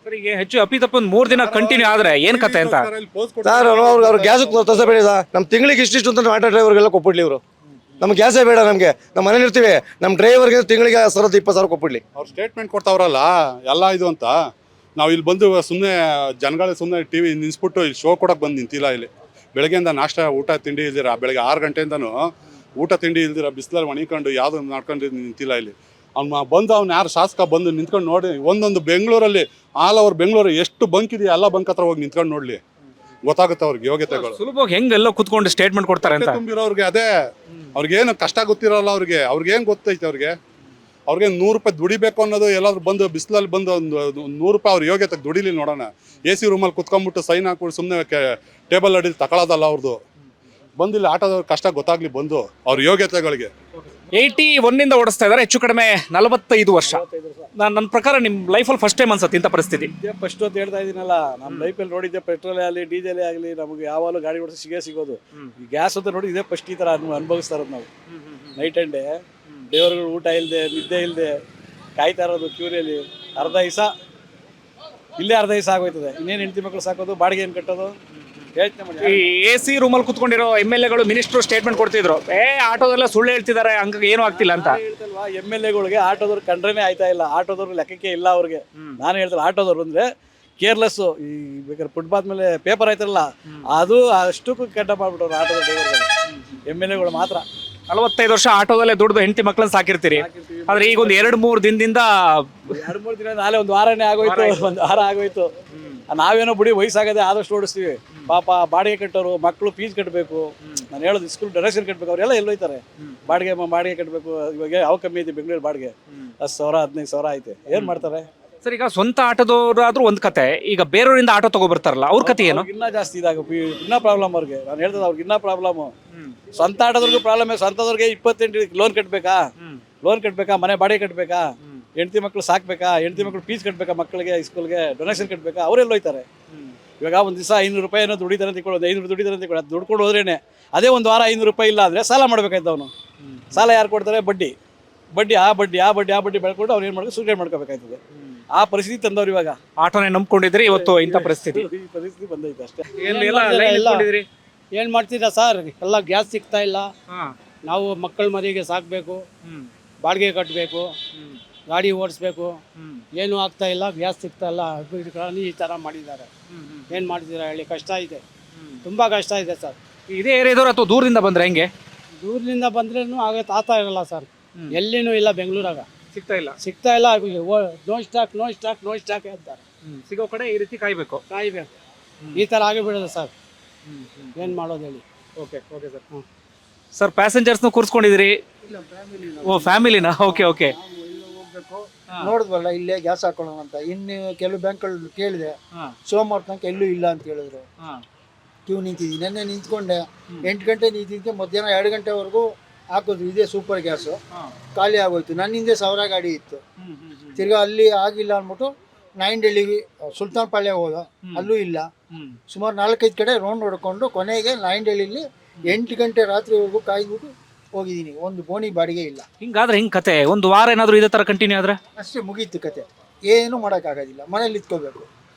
ಈಗ ಹೆಚ್ಚು ಅಪ್ಪಿತಪ್ಪ 3 ದಿನ ಕಂಟಿನ್ಯೂ ಆದ್ರೆ ಏನ್ ಕತೆ ಅಂತ ಸರ್. ಅವ್ರು ಗ್ಯಾಸ್ ತರಿಸಬೇಡಿ ಸರ್. ನಮ್ಮ ತಿಂಗಳಿಗೆ ಇಷ್ಟಿಷ್ಟು ಅಂತ ಆಟೋ ಡ್ರೈವರ್ಗೆಲ್ಲ ಕೊಟ್ಬಿಡ್ಲಿ ಇವರು. ನಮ್ಗೆ ಗ್ಯಾಸೇ ಬೇಡ. ನಮಗೆ ನಮ್ಮ ಮನೇಲಿ ಇರ್ತೀವಿ. ನಮ್ಮ ಡ್ರೈವರ್ಗೆ ತಿಂಗಳಿಗೆ 20,000 ಕೊಟ್ಬಿಡ್ಲಿ. ಅವ್ರು ಸ್ಟೇಟ್ಮೆಂಟ್ ಕೊಡ್ತಾವ್ರಲ್ಲ ಎಲ್ಲ ಇದು ಅಂತ. ನಾವು ಇಲ್ಲಿ ಬಂದು ಸುಮ್ಮನೆ ಜನಗಳೇ ಸುಮ್ಮನೆ ಟಿವಿ ನಿಲ್ಸ್ಬಿಟ್ಟು ಇಲ್ಲಿ ಶೋ ಕೊಡಕ್ಕೆ ಬಂದು ನಿಂತಿಲ್ಲ. ಇಲ್ಲಿ ಬೆಳಗ್ಗೆಯಿಂದ ನಾಷ್ಟ ಊಟ ತಿಂಡಿ ಇಲ್ದಿರ, ಬೆಳಗ್ಗೆ 6 ಗಂಟೆಯಿಂದನೂ ಊಟ ತಿಂಡಿ ಇಲ್ದಿರ ಬಿಸಿಲಲ್ಲಿ ಮಣಿಕೊಂಡು ಯಾವ್ದು ಮಾಡ್ಕೊಂಡು ನಿಂತಿಲ್ಲ. ಇಲ್ಲಿ ಅವ್ನು ಯಾರು ಶಾಸಕ ಬಂದು ನಿಂತ್ಕೊಂಡು ನೋಡಿ. ಒಂದೊಂದು ಬೆಂಗಳೂರಲ್ಲಿ ಆಲ್ ಓವರ್ ಬೆಂಗಳೂರು ಎಷ್ಟು ಬಂಕ್ ಇದೆಯಾ ಎಲ್ಲ ಬಂಕ್ ಹತ್ರ ಹೋಗಿ ನಿಂತ್ಕೊಂಡು ನೋಡ್ಲಿ, ಗೊತ್ತಾಗುತ್ತೆ ಅವ್ರಿಗೆ ಯೋಗ್ಯತೆಗಳು. ಸುಲಭವಾಗಿ ಹೆಂಗೆಲ್ಲ ಕುತ್ಕೊಂಡು ಸ್ಟೇಟ್ಮೆಂಟ್ ಕೊಡ್ತಾರೆ ಅಂತ ತುಂಬಿರೋರ್ಗೆ. ಅದೇ ಅವ್ರಿಗೇನು ಕಷ್ಟ ಗೊತ್ತಿರೋಲ್ಲ ಅವ್ರಿಗೆ. ಅವ್ರಿಗೇನು ಗೊತ್ತೈತೆ ಅವ್ರಿಗೆ? 100 ರೂಪಾಯಿ ದುಡಿಬೇಕು ಅನ್ನೋದು. ಎಲ್ಲಾದ್ರೂ ಬಂದು ಬಿಸಿಲಲ್ಲಿ ಬಂದು ಒಂದು 100 ರೂಪಾಯಿ ಅವ್ರ ಯೋಗ್ಯತೆಗೆ ದುಡಿಲಿ ನೋಡೋಣ. AC ರೂಮಲ್ಲಿ ಕುತ್ಕೊಂಡ್ಬಿಟ್ಟು ಸೈನ್ ಹಾಕ್ಬಿಟ್ಟು ಸುಮ್ಮನೆ ಟೇಬಲ್ ಅಡಿಲಿ ತಗೊಳ್ಳೋದಲ್ಲ ಅವ್ರದ್ದು. ಬಂದಿಲ್ಲ ಆಟೋದವ್ರ ಕಷ್ಟ ಗೊತ್ತಾಗ್ಲಿ ಬಂದು ಅವ್ರ ಯೋಗ್ಯತೆಗಳಿಗೆ. 81 ಓಡಿಸ್ತಾ ಇದ್ದಾರೆ, ಹೆಚ್ಚು ಕಡಿಮೆ 45 ವರ್ಷ. ನನ್ನ ಪ್ರಕಾರ ನಿಮ್ಮ ಲೈಫಲ್ಲಿ ಫಸ್ಟ್ ಟೈಮ್ ಅನ್ಸುತ್ತೆ ಇಂಥ ಪರಿಸ್ಥಿತಿ. ಇದೇ ಫಸ್ಟ್ ಅಂತ ಹೇಳ್ತಾ ಇದೀನಲ್ಲ, ನಮ್ಮ ಲೈಫಲ್ಲಿ ನೋಡಿದ್ದೆ ಪೆಟ್ರೋಲೇ ಆಗಲಿ ಡೀಸೆಲೇ ಆಗಲಿ ನಮಗೆ ಯಾವಾಗಲೂ ಗಾಡಿ ಓಡಿಸಿ ಸಿಗೋದು. ಈ ಗ್ಯಾಸ್ ಅಂತ ನೋಡಿ ಇದೇ ಫಸ್ಟ್ ಈ ಥರ ಅನುಭವಿಸ್ತಾ ಇರೋದು ನಾವು. ನೈಟ್ ಆ್ಯಂಡ್ ಡೇ ಡ್ರೈವರ್ಗಳು ಊಟ ಇಲ್ಲದೆ ನಿದ್ದೆ ಇಲ್ಲದೆ ಕಾಯ್ತಾ ಇರೋದು ಕ್ಯೂರಿಯಲ್ಲಿ. ಅರ್ಧ ದಿವಸ ಇಲ್ಲೇ ಆಗೋಯ್ತದೆ. ಇನ್ನೇನು ಹೆಂಡತಿ ಮಕ್ಕಳು ಸಾಕೋದು, ಬಾಡಿಗೆ ಏನು ಕಟ್ಟೋದು, ಯೋಚನೆ ಮಾಡಿ. ಈ AC ರೂಮಲ್ಲಿ ಕುತ್ಕೊಂಡಿರೋ MLAಗಳು ಮಿನಿಸ್ಟ್ರು ಸ್ಟೇಟ್ಮೆಂಟ್ ಕೊಡ್ತಿದ್ರು, ಆಟೋದೆಲ್ಲ ಸುಳ್ಳು ಹೇಳ್ತಿದ್ದಾರೆ, ಹಂಗಾಗಿ ಏನೂ ಆಗ್ತಿಲ್ಲ ಅಂತ. ಹೇಳ್ತಲ್ವಾ, MLAಗಳಿಗೆ ಆಟೋದವ್ರು ಕಂಡ್ರೇನೆ ಆಯ್ತಾ ಇಲ್ಲ. ಆಟೋದವ್ರು ಲೆಕ್ಕಕ್ಕೆ ಇಲ್ಲ ಅವ್ರಿಗೆ. ನಾನು ಹೇಳ್ತಲ್ಲ, ಆಟೋದವ್ರು ಅಂದರೆ ಕೇರ್ಲೆಸ್ಸು. ಈ ಬೇಕಾದ್ರೆ ಫುಟ್ಪಾತ್ ಮೇಲೆ ಪೇಪರ್ ಆಯ್ತಾರಲ್ಲ, ಅದು ಅಷ್ಟಕ್ಕೂ ಕೆಟ್ಟ ಮಾಡ್ಬಿಟ್ಟವ್ರು ಆಟೋದ ಡ್ರೈವರ್ಗಳು. MLAಗಳು ಮಾತ್ರ 45 ವರ್ಷ ಆಟೋದಲ್ಲೇ ದುಡ್ದು ಹೆಂಡತಿ ಮಕ್ಕಳನ್ನ ಸಾಕಿರ್ತೀರಿ. ಆದ್ರೆ ಈಗ ಒಂದು 2-3 ದಿನದಿಂದ 2-3 ದಿನ ನಾಳೆ ಒಂದು ವಾರನೇ ಆಗೋಯ್ತು. ಒಂದು ವಾರ ಆಗೋಯ್ತು. ನಾವೇನೋ ಬಿಡಿ ವಯಸ್ಸಾಗದೆ ಆದಷ್ಟು ಓಡಿಸ್ತೀವಿ. ಪಾಪ ಬಾಡಿಗೆ ಕಟ್ಟೋರು ಮಕ್ಕಳು ಫೀಸ್ ಕಟ್ಟಬೇಕು. ನಾನು ಹೇಳೋದು ಸ್ಕೂಲ್ ಡೊನೇಷನ್ ಕಟ್ಟಬೇಕು. ಅವರೆಲ್ಲ ಎಲ್ಲೋಯ್ತಾರೆ. ಬಾಡಿಗೆ ಕಟ್ಟಬೇಕು. ಇವಾಗ ಯಾವ ಕಮ್ಮಿ ಐತೆ ಬೆಂಗಳೂರು ಬಾಡಿಗೆ 10,000 15,000 ಐತೆ. ಏನು ಮಾಡ್ತಾರೆ ಸರ್? ಈಗ ಸ್ವಂತ ಆಟೋದವ್ರಾದ್ರೂ ಒಂದ್ ಕತೆ, ಈಗ ಬೇರೆಯವರಿಂದ ಆಟೋ ತಗೋ ಬರ್ತಾರಲ್ಲ ಅವ್ರ ಕತೆ ಏನು? ಇನ್ನೂ ಜಾಸ್ತಿ ಇನ್ನೂ ಪ್ರಾಬ್ಲಮ್ ಅವ್ರಿಗೆ. ನಾನು ಹೇಳ್ತದೆ ಅವ್ರಿಗೆ ಇನ್ನೂ ಪ್ರಾಬ್ಲಮ್. ಸ್ವಂತ ಆಟೋದವ್ರಿಗೂ ಪ್ರಾಬ್ಲಮ್. ಸ್ವಂತದವ್ರಿಗೆ 28 ಲೋನ್ ಕಟ್ಟಬೇಕಾ, ಮನೆ ಬಾಡಿಗೆ ಕಟ್ಟಬೇಕಾ, ಹೆಂಡತಿ ಮಕ್ಳು ಸಾಕ್ಬೇಕಾ, ಹೆಂಡತಿ ಮಕ್ಳು ಫೀಸ್ ಕಟ್ಟಬೇಕಾ, ಮಕ್ಕಳಿಗೆ ಸ್ಕೂಲ್ಗೆ ಡೊನೇಷನ್ ಕಟ್ಟಬೇಕಾ, ಅವರೆಲ್ಲ ಹೋಯ್ತಾರೆ. ಇವಾಗ ಒಂದು ದಿವಸ 500 ರೂಪಾಯಿ ಏನೋ ದುಡಿತಾರೆ ಅಂತ ತಿಳ್ಕೊಳ್ಳೋದು, 500 ದುಡಿತಾರೆ ಅಂತ ತಿಳ್ಕೊಳ್ಳೋದು, ದುಡ್ಕೊಂಡು ಹೋದ್ರೇನೆ ಅದೇ ಒಂದು ವಾರ 500 ರೂಪಾಯಿ ಇಲ್ಲ ಅಂದರೆ ಸಾಲ ಮಾಡ್ಬೇಕಾಯ್ತು ಅವನು. ಸಾಲ ಯಾರು ಕೊಡ್ತಾರೆ? ಬಡ್ಡಿ ಆ ಬಡ್ಡಿ ಬೆಳ್ಕೊಂಡು ಅವ್ರು ಏನು ಮಾಡ್ಕೊಂಡು ಸೂಸೈಡ್ ಮಾಡ್ಕೋಬೇಕಾಯ್ತದೆ. ಆ ಪರಿಸ್ಥಿತಿ ತಂದವ್ರು ಇವಾಗ. ಆಟೋನೇ ನಂಬ್ಕೊಂಡಿದ್ರೆ ಇವತ್ತು ಇಂಥ ಪರಿಸ್ಥಿತಿ ಈ ಪರಿಸ್ಥಿತಿ ಬಂದೈತೆ ಅಷ್ಟೇ. ಏನ್ ಮಾಡ್ತೀರಾ ಸರ್? ಎಲ್ಲ ಗ್ಯಾಸ್ ಸಿಗ್ತಾ ಇಲ್ಲ. ನಾವು ಮಕ್ಕಳ ಮನೆಗೆ ಸಾಕಬೇಕು, ಬಾಡಿಗೆ ಕಟ್ಟಬೇಕು, ಗಾಡಿ ಓಡಿಸ್ಬೇಕು, ಏನು ಆಗ್ತಾ ಇಲ್ಲ, ಗ್ಯಾಸ್ ಸಿಗ್ತಾ ಇಲ್ಲ. ಈ ಥರ ಮಾಡಿದ್ದಾರೆ. ಏನು ಮಾಡ್ತೀರಾ ಹೇಳಿ? ಕಷ್ಟ ಇದೆ, ತುಂಬ ಕಷ್ಟ ಇದೆ ಸರ್. ಇದೇ ಏರಿಯಾದವ್ರು ಅಥವಾ ದೂರದಿಂದ ಬಂದ್ರೆ ಹೆಂಗೆ? ದೂರದಿಂದ ಬಂದ್ರೂ ಆಗ್ತಾ ಇರಲ್ಲ ಸರ್. ಎಲ್ಲಿನೂ ಇಲ್ಲ ಬೆಂಗಳೂರಾಗ ಸಿಗ್ತಾ ಇಲ್ಲ. ನೋ ಸ್ಟಾಕ್ ಅಂತಾರೆ. ಸಿಗೋ ಕಡೆ ಈ ರೀತಿ ಕಾಯ್ಬೇಕು. ಈ ಥರ ಆಗಿಬಿಡೋದು ಸರ್. ಏನು ಮಾಡೋದು ಹೇಳಿ? Okay sir. ಸರ್ ಪ್ಯಾಸೆಂಜರ್ಸ್ನು ಕೂರಿಸ್ಕೊಂಡಿದ್ದೀರಿ? ಓ ಫ್ಯಾಮಿಲಿನಾ? ಓಕೆ. ನೋಡಿದ್ವಲ್ಲ ಇಲ್ಲೇ ಗ್ಯಾಸ್ ಹಾಕೊಳ್ಳೋಣ ಅಂತ. ಇನ್ನು ಕೆಲವು ಬ್ಯಾಂಕ್ಗಳು ಕೇಳಿದೆ, ಸೋಮವಾರ ತನಕ ಎಲ್ಲೂ ಇಲ್ಲ ಅಂತ ಹೇಳಿದ್ರು. ಕ್ಯೂ ನಿಂತಿದ್ವಿ. ನೆನ್ನೆ ನಿಂತ್ಕೊಂಡೆ 8 ಗಂಟೆ ನಿಂತಿದ್ದೆ, ಮಧ್ಯಾಹ್ನ 2 ಗಂಟೆವರೆಗೂ ಹಾಕಿದ್ರು. ಇದೇ ಸೂಪರ್ ಗ್ಯಾಸು ಖಾಲಿ ಆಗೋಯ್ತು. ನನ್ನ ಹಿಂದೆ 1000 ಗಾಡಿ ಇತ್ತು. ತಿರ್ಗಾ ಅಲ್ಲಿ ಆಗಿಲ್ಲ ಅಂದ್ಬಿಟ್ಟು ನಾಯಿಂಡಳ್ಳಿಗೆ ಸುಲ್ತಾನ್ ಪಾಳ್ಯ ಹೋದ, ಅಲ್ಲೂ ಇಲ್ಲ. ಸುಮಾರು 4-5 ಕಡೆ ರೌಂಡ್ ಹೊಡ್ಕೊಂಡು ಕೊನೆಗೆ ನಾಯಿಂಡಳ್ಳಿಲಿ 8 ಗಂಟೆ ರಾತ್ರಿವರೆಗೂ ಕಾಯ್ದುಬಿಟ್ಟು ಹೋಗಿದ್ದೀನಿ. ಒಂದು ಬೋಣಿ ಬಾಡಿಗೆ ಇಲ್ಲ. ಹಿಂಗಾದ್ರೆ ಹಿಂಗ್ ಕತೆ? ಒಂದು ವಾರ ಏನಾದ್ರು ಇದೇ ತರ ಕಂಟಿನ್ಯೂ ಆದ್ರೆ ಅಷ್ಟೇ, ಮುಗೀತು ಕತೆ. ಏನು ಮಾಡೋಕ್ಕಾಗೋದಿಲ್ಲ. ಮನೇಲಿ ಇತ್ಕೋಬೇಕು.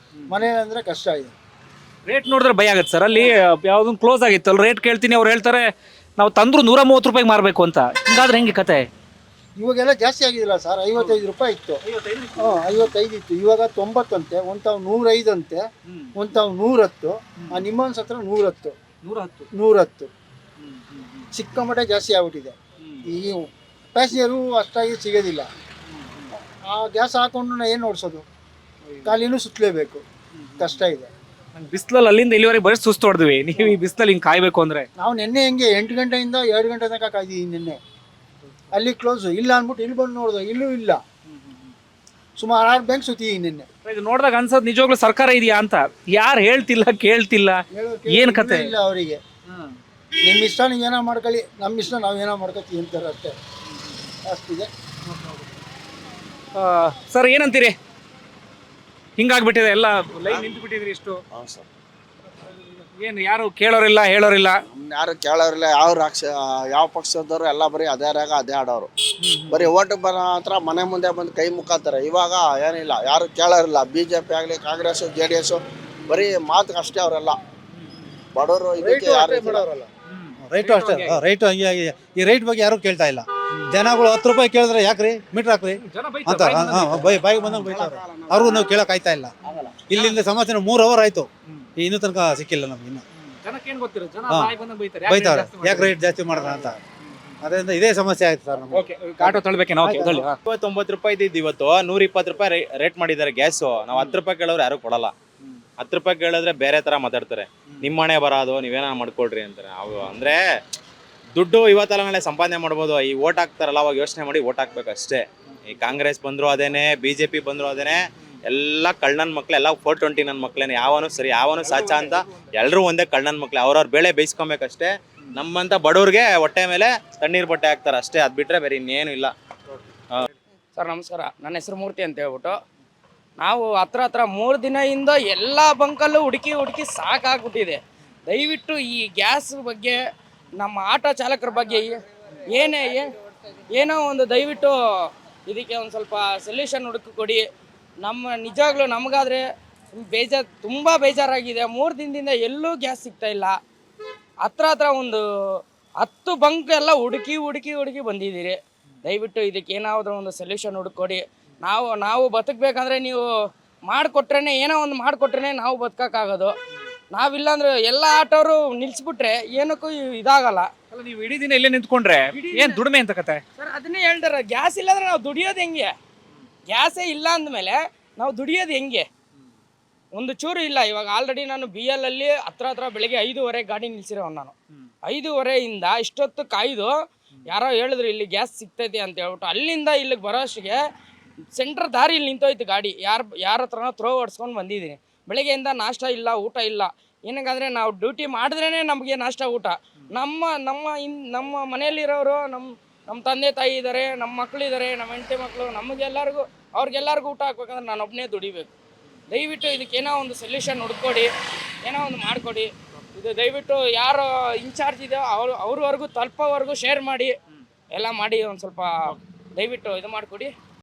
ಮನೇಲಿ ಅಂದರೆ ಕಷ್ಟ ಇದೆ. ರೇಟ್ ನೋಡಿದ್ರೆ ಭಯ ಆಗುತ್ತೆ ಸರ್. ಅಲ್ಲಿ ಯಾವ್ದೊಂದು ಕ್ಲೋಸ್ ಆಗಿತ್ತು ಅಲ್ಲಿ ರೇಟ್ ಕೇಳ್ತೀನಿ, ಅವ್ರು ಹೇಳ್ತಾರೆ ನಾವು ತಂದ್ರು 130 ರೂಪಾಯಿಗೆ ಮಾರಬೇಕು ಅಂತ. ಹಿಂಗಾದ್ರೆ ಹೆಂಗೆ ಕತೆ? ಇವಾಗೆಲ್ಲ ಜಾಸ್ತಿ ಆಗಿದಿಲ್ಲ ಸರ್. 55 ರೂಪಾಯಿ ಇತ್ತು. 55 ಇತ್ತು. ಇವಾಗ 90 ಅಂತೆ, 105 ಅಂತೆ, 110. ಆ ನಿಮ್ಮನ್ಸ್ ಹತ್ರ 110. ಸಿಕ್ಕಾಮಟ್ಟೆ ಜಾಸ್ತಿ ಆಗ್ಬಿಟ್ಟಿದೆ. ಈ ಪ್ಯಾಸೆಂಜರು ಅಷ್ಟಾಗಿ ಸಿಗೋದಿಲ್ಲ. ಆ ಗ್ಯಾಸ್ ಹಾಕೊಂಡು ಏನು ಓಡಿಸೋದು? ಖಾಲಿನೂ ಸುತ್ತಲೇಬೇಕು. ಕಷ್ಟ ಇದೆ. ಬಿಸಿಲಲ್ಲಿ ಅಲ್ಲಿಂದ ಇಲ್ಲಿವರೆಗೆ ಬರೀ ಸುಸ್ತು ಹೊಡೆದ್ವಿ. ನೀವು ಈ ಬಿಸಿಲಲ್ಲಿ ಹಿಂಗೆ ಕಾಯ್ಬೇಕು ಅಂದ್ರೆ? ನಾವು ನಿನ್ನೆ ಹೆಂಗೆ 8 ಗಂಟೆಯಿಂದ 2 ಗಂಟೆ ತನಕ ಕಾಯ್ದಿದ್ದೀವಿ. ನಿನ್ನೆ ಅಲ್ಲಿ ಕ್ಲೋಸು ಇಲ್ಲ ಅಂದ್ಬಿಟ್ಟು ಇಲ್ಲಿ ಬಂದು ನೋಡಿದೆ, ಇಲ್ಲೂ ಇಲ್ಲ. ಸುಮಾರು 6 ಬ್ಯಾಂಕ್ ಸುತ್ತಿದ್ದೀನಿ ನಿನ್ನೆ. ಇದು ನೋಡಿದಾಗ ಅನ್ಸೋದು ನಿಜವಾಗ್ಲೂ ಸರ್ಕಾರ ಇದೆಯಾ ಅಂತ. ಯಾರು ಹೇಳ್ತಿಲ್ಲ, ಕೇಳ್ತಿಲ್ಲ, ಏನು ಕತೆ ಇಲ್ಲ ಅವರಿಗೆ. ನಿಮ್ಮ ಇಷ್ಟ ನೀವೇನೋ ಮಾಡ್ಕೊಳ್ಳಿ, ನಮ್ಮ ಇಷ್ಟ ನಾವೇನೋ ಮಾಡ್ಕೊತೀವಿ ಅಂತಾರೆ ಅಷ್ಟೇ. ಅಷ್ಟಿದೆ ಸರ್. ಏನಂತೀರಿ? ಹಿಂಗಾಗ್ಬಿಟ್ಟಿದೆ ಎಲ್ಲ, ಲೈನ್ ನಿಂತು ಬಿಟ್ಟಿದ್ರಿ ಇಷ್ಟು. ಏನು ಯಾರು ಕೇಳೋರಿಲ್ಲ, ಹೇಳೋರಿಲ್ಲ? ಯಾರು ಕೇಳೋರಿಲ್ಲ. ಯಾವ ಪಕ್ಷದವರು ಎಲ್ಲ ಬರೀ ಅದೇ ಆಡೋರು. ಬರೀ ಓಟ್ ಬರೋ ಹತ್ರ ಮನೆ ಮುಂದೆ ಬಂದು ಕೈ ಮುಕ್ಕಾತಾರೆ. ಇವಾಗ ಏನಿಲ್ಲ, ಯಾರು ಕೇಳೋರಿಲ್ಲ. BJP ಆಗಲಿ, ಕಾಂಗ್ರೆಸ್, JDS ಬರೀ ಮಾತು ಅಷ್ಟೇ. ಅವರೆಲ್ಲ ಬಡವರು ಇದಕ್ಕೆ ಯಾರು ರೈಟು ಅಷ್ಟೇ. ರೈಟು ಹಂಗೆ ಆಗಿದೆ. ಈ ರೈಟ್ ಬಗ್ಗೆ ಯಾರು ಕೇಳ್ತಾ ಇಲ್ಲ. ಜನಗಳು 10 ರೂಪಾಯಿ ಕೇಳಿದ್ರೆ ಯಾಕ್ರಿ ಮೀಟ್ರ್ ಹಾಕ್ರಿ ಅಂತ ಬಾಯಿಗೆ ಬಂದಂಗೆ ಬೈತಾರೆ. ಅವ್ರಿಗೂ ನಾವು ಕೇಳಕ್ ಆಯ್ತಾ ಇಲ್ಲ. ಇಲ್ಲಿಂದ ಸಮಸ್ಯೆ 3 ಅವರ್ ಆಯ್ತು, ಇನ್ನೂ ತನಕ ಸಿಕ್ಕಿಲ್ಲ ನಮ್ಗೆ. ಇನ್ನು ಬೈತಾರೆ ಯಾಕೆ ರೇಟ್ ಜಾಸ್ತಿ ಮಾಡಿದ್ರ ಅಂತ. ಅದರಿಂದ ಇದೇ ಸಮಸ್ಯೆ ಆಯ್ತು ಸರ್ ನಮ್ಗೆ. ಆಟೋ ತಳ್ಬೇಕೇನೋ? 90 ರೂಪಾಯಿ ಇದ್ದಿದ್ದು ಇವತ್ತು 120 ರೂಪಾಯಿ ರೇಟ್ ಮಾಡಿದ್ದಾರೆ ಗ್ಯಾಸು. ನಾವು 10 ರೂಪಾಯಿ ಕೇಳೋರು ಯಾರು ಕೊಡಲ್ಲ. 10 ರೂಪಾಯಿ ಕೇಳಿದ್ರೆ ಬೇರೆ ತರ ಮಾತಾಡ್ತಾರೆ. ನಿಮ್ಮನೆ ಬರೋದು ನೀವೇನ ಮಾಡ್ಕೊಳ್ರಿ ಅಂತಾರೆ. ಅವು ಅಂದ್ರೆ ದುಡ್ಡು ಇವತ್ತೆಲ್ಲ ನಾಳೆ ಸಂಪಾದನೆ ಮಾಡ್ಬೋದು. ಈ ಓಟ್ ಹಾಕ್ತಾರಲ್ಲ, ಅವಾಗ ಯೋಚನೆ ಮಾಡಿ ಓಟ್ ಹಾಕ್ಬೇಕು ಅಷ್ಟೇ. ಈ ಕಾಂಗ್ರೆಸ್ ಬಂದ್ರು ಅದೇನೆ, BJP ಬಂದ್ರು ಅದೇನೆ. ಎಲ್ಲ ಕಳ್ಳನ ಮಕ್ಳು, ಎಲ್ಲ 420 ನನ್ನ ಮಕ್ಳೇನೆ. ಯಾವನು ಸರಿ, ಯಾವನು ಸಾಚ ಅಂತ ಎಲ್ಲರೂ ಒಂದೇ ಕಳ್ಳನ ಮಕ್ಳು. ಅವ್ರವ್ರ ಬೆಳೆ ಬೇಯಿಸ್ಕೊಬೇಕಷ್ಟೇ. ನಮ್ಮಂತ ಬಡವ್ರಿಗೆ ಹೊಟ್ಟೆ ಮೇಲೆ ತಣ್ಣೀರು ಬಟ್ಟೆ ಹಾಕ್ತಾರೆ ಅಷ್ಟೇ. ಅದು ಬಿಟ್ರೆ ಬೇರೆ ಇನ್ನೇನು ಇಲ್ಲ. ಸರ್ ನಮಸ್ಕಾರ. ನನ್ನ ಹೆಸರು ಮೂರ್ತಿ ಅಂತ ಹೇಳ್ಬಿಟ್ಟು, ನಾವು ಹತ್ರ 3 ದಿನದಿಂದ ಎಲ್ಲ ಬಂಕಲ್ಲೂ ಹುಡುಕಿ ಸಾಕಾಗ್ಬಿಟ್ಟಿದೆ. ದಯವಿಟ್ಟು ಈ ಗ್ಯಾಸ್ ಬಗ್ಗೆ, ನಮ್ಮ ಆಟೋ ಚಾಲಕರ ಬಗ್ಗೆ ಏನೋ ಒಂದು ದಯವಿಟ್ಟು ಇದಕ್ಕೆ ಒಂದು ಸ್ವಲ್ಪ ಸೊಲ್ಯೂಷನ್ ಹುಡುಕಿ ಕೊಡಿ. ನಿಜವಾಗ್ಲೂ ನಮಗಾದರೆ ತುಂಬ ಬೇಜಾರಾಗಿದೆ. 3 ದಿನದಿಂದ ಎಲ್ಲೂ ಗ್ಯಾಸ್ ಸಿಗ್ತಾ ಇಲ್ಲ. ಹತ್ರ ಒಂದು 10 ಬಂಕ್ ಎಲ್ಲ ಹುಡುಕಿ ಬಂದಿದ್ದೀರಿ. ದಯವಿಟ್ಟು ಇದಕ್ಕೆ ಏನಾದರೂ ಒಂದು ಸೊಲ್ಯೂಷನ್ ಹುಡುಕೊಡಿ. ನಾವು ಬದುಕಬೇಕಂದ್ರೆ ನೀವು ಮಾಡಿಕೊಟ್ರೆ, ಏನೋ ಒಂದು ಮಾಡಿಕೊಟ್ರೆ ನಾವು ಬದುಕೋಕ್ಕಾಗೋದು. ನಾವಿಲ್ಲಾಂದ್ರೆ ಎಲ್ಲ ಆಟೋರು ನಿಲ್ಸ್ಬಿಟ್ರೆ ಏನಕ್ಕೂ ಇದಾಗಲ್ಲ. ಅಲ್ಲ, ನೀವು ಇಡೀ ದಿನ ಇಲ್ಲೇ ನಿಂತ್ಕೊಂಡ್ರೆ ಏನು ದುಡಿಮೆ ಅಂತ ಕತೆ? ಸರ್ ಅದನ್ನೇ ಹೇಳ್ತಾರೆ, ಗ್ಯಾಸ್ ಇಲ್ಲಾಂದ್ರೆ ನಾವು ದುಡಿಯೋದು ಹೆಂಗೆ? ಗ್ಯಾಸೇ ಇಲ್ಲ ಅಂದಮೇಲೆ ನಾವು ದುಡಿಯೋದು ಹೆಂಗೆ? ಒಂದು ಚೂರು ಇಲ್ಲ. ಇವಾಗ ಆಲ್ರೆಡಿ ನಾನು BL ಅಲ್ಲಿ ಹತ್ರ ಬೆಳಿಗ್ಗೆ 5:30 ಗಾಡಿ ನಿಲ್ಸಿರೋ ನಾನು. 5:30 ಇಷ್ಟೊತ್ತು ಕಾಯ್ದು ಯಾರೋ ಹೇಳಿದ್ರು ಇಲ್ಲಿ ಗ್ಯಾಸ್ ಸಿಗ್ತೈತೆ ಅಂತ ಹೇಳ್ಬಿಟ್ಟು ಅಲ್ಲಿಂದ ಇಲ್ಲಿಗೆ ಬರೋ ಅಷ್ಟಿಗೆ ಸೆಂಟ್ರ್ ದಾರಿಯಲ್ಲಿ ನಿಂತೋಯ್ತು ಗಾಡಿ. ಯಾರ ಹತ್ರನೋ ಥ್ರೋ ಹೊಡ್ಸ್ಕೊಂಡು ಬಂದಿದ್ದೀನಿ. ಬೆಳಗ್ಗೆಯಿಂದ ನಾಷ್ಟ ಇಲ್ಲ, ಊಟ ಇಲ್ಲ. ಏನಕ್ಕಂದರೆ ನಾವು ಡ್ಯೂಟಿ ಮಾಡಿದ್ರೇ ನಮಗೆ ನಾಷ್ಟ ಊಟ. ನಮ್ಮ ಮನೆಯಲ್ಲಿರೋರು ನಮ್ಮ ತಂದೆ ತಾಯಿ ಇದ್ದಾರೆ, ನಮ್ಮ ಮಕ್ಕಳಿದ್ದಾರೆ, ನಮ್ಮ ಹೆಂಡತಿ ಮಕ್ಕಳು, ಅವ್ರಿಗೆಲ್ಲರಿಗೂ ಊಟ ಹಾಕ್ಬೇಕಂದ್ರೆ ನಾನು ಒಬ್ಬನೇ ದುಡಿಬೇಕು. ದಯವಿಟ್ಟು ಇದಕ್ಕೇನೋ ಒಂದು ಸೊಲ್ಯೂಷನ್ ಹುಡ್ಕೊಡಿ, ಏನೋ ಒಂದು ಮಾಡಿಕೊಡಿ. ಇದು ದಯವಿಟ್ಟು ಯಾರು ಇನ್ಚಾರ್ಜ್ ಇದೆಯೋ ಅವ್ರವರೆಗೂ ತಲುಪೋವರೆಗೂ ಶೇರ್ ಮಾಡಿ ಎಲ್ಲ ಮಾಡಿ ಒಂದು ಸ್ವಲ್ಪ ದಯವಿಟ್ಟು ಇದು ಮಾಡಿಕೊಡಿ.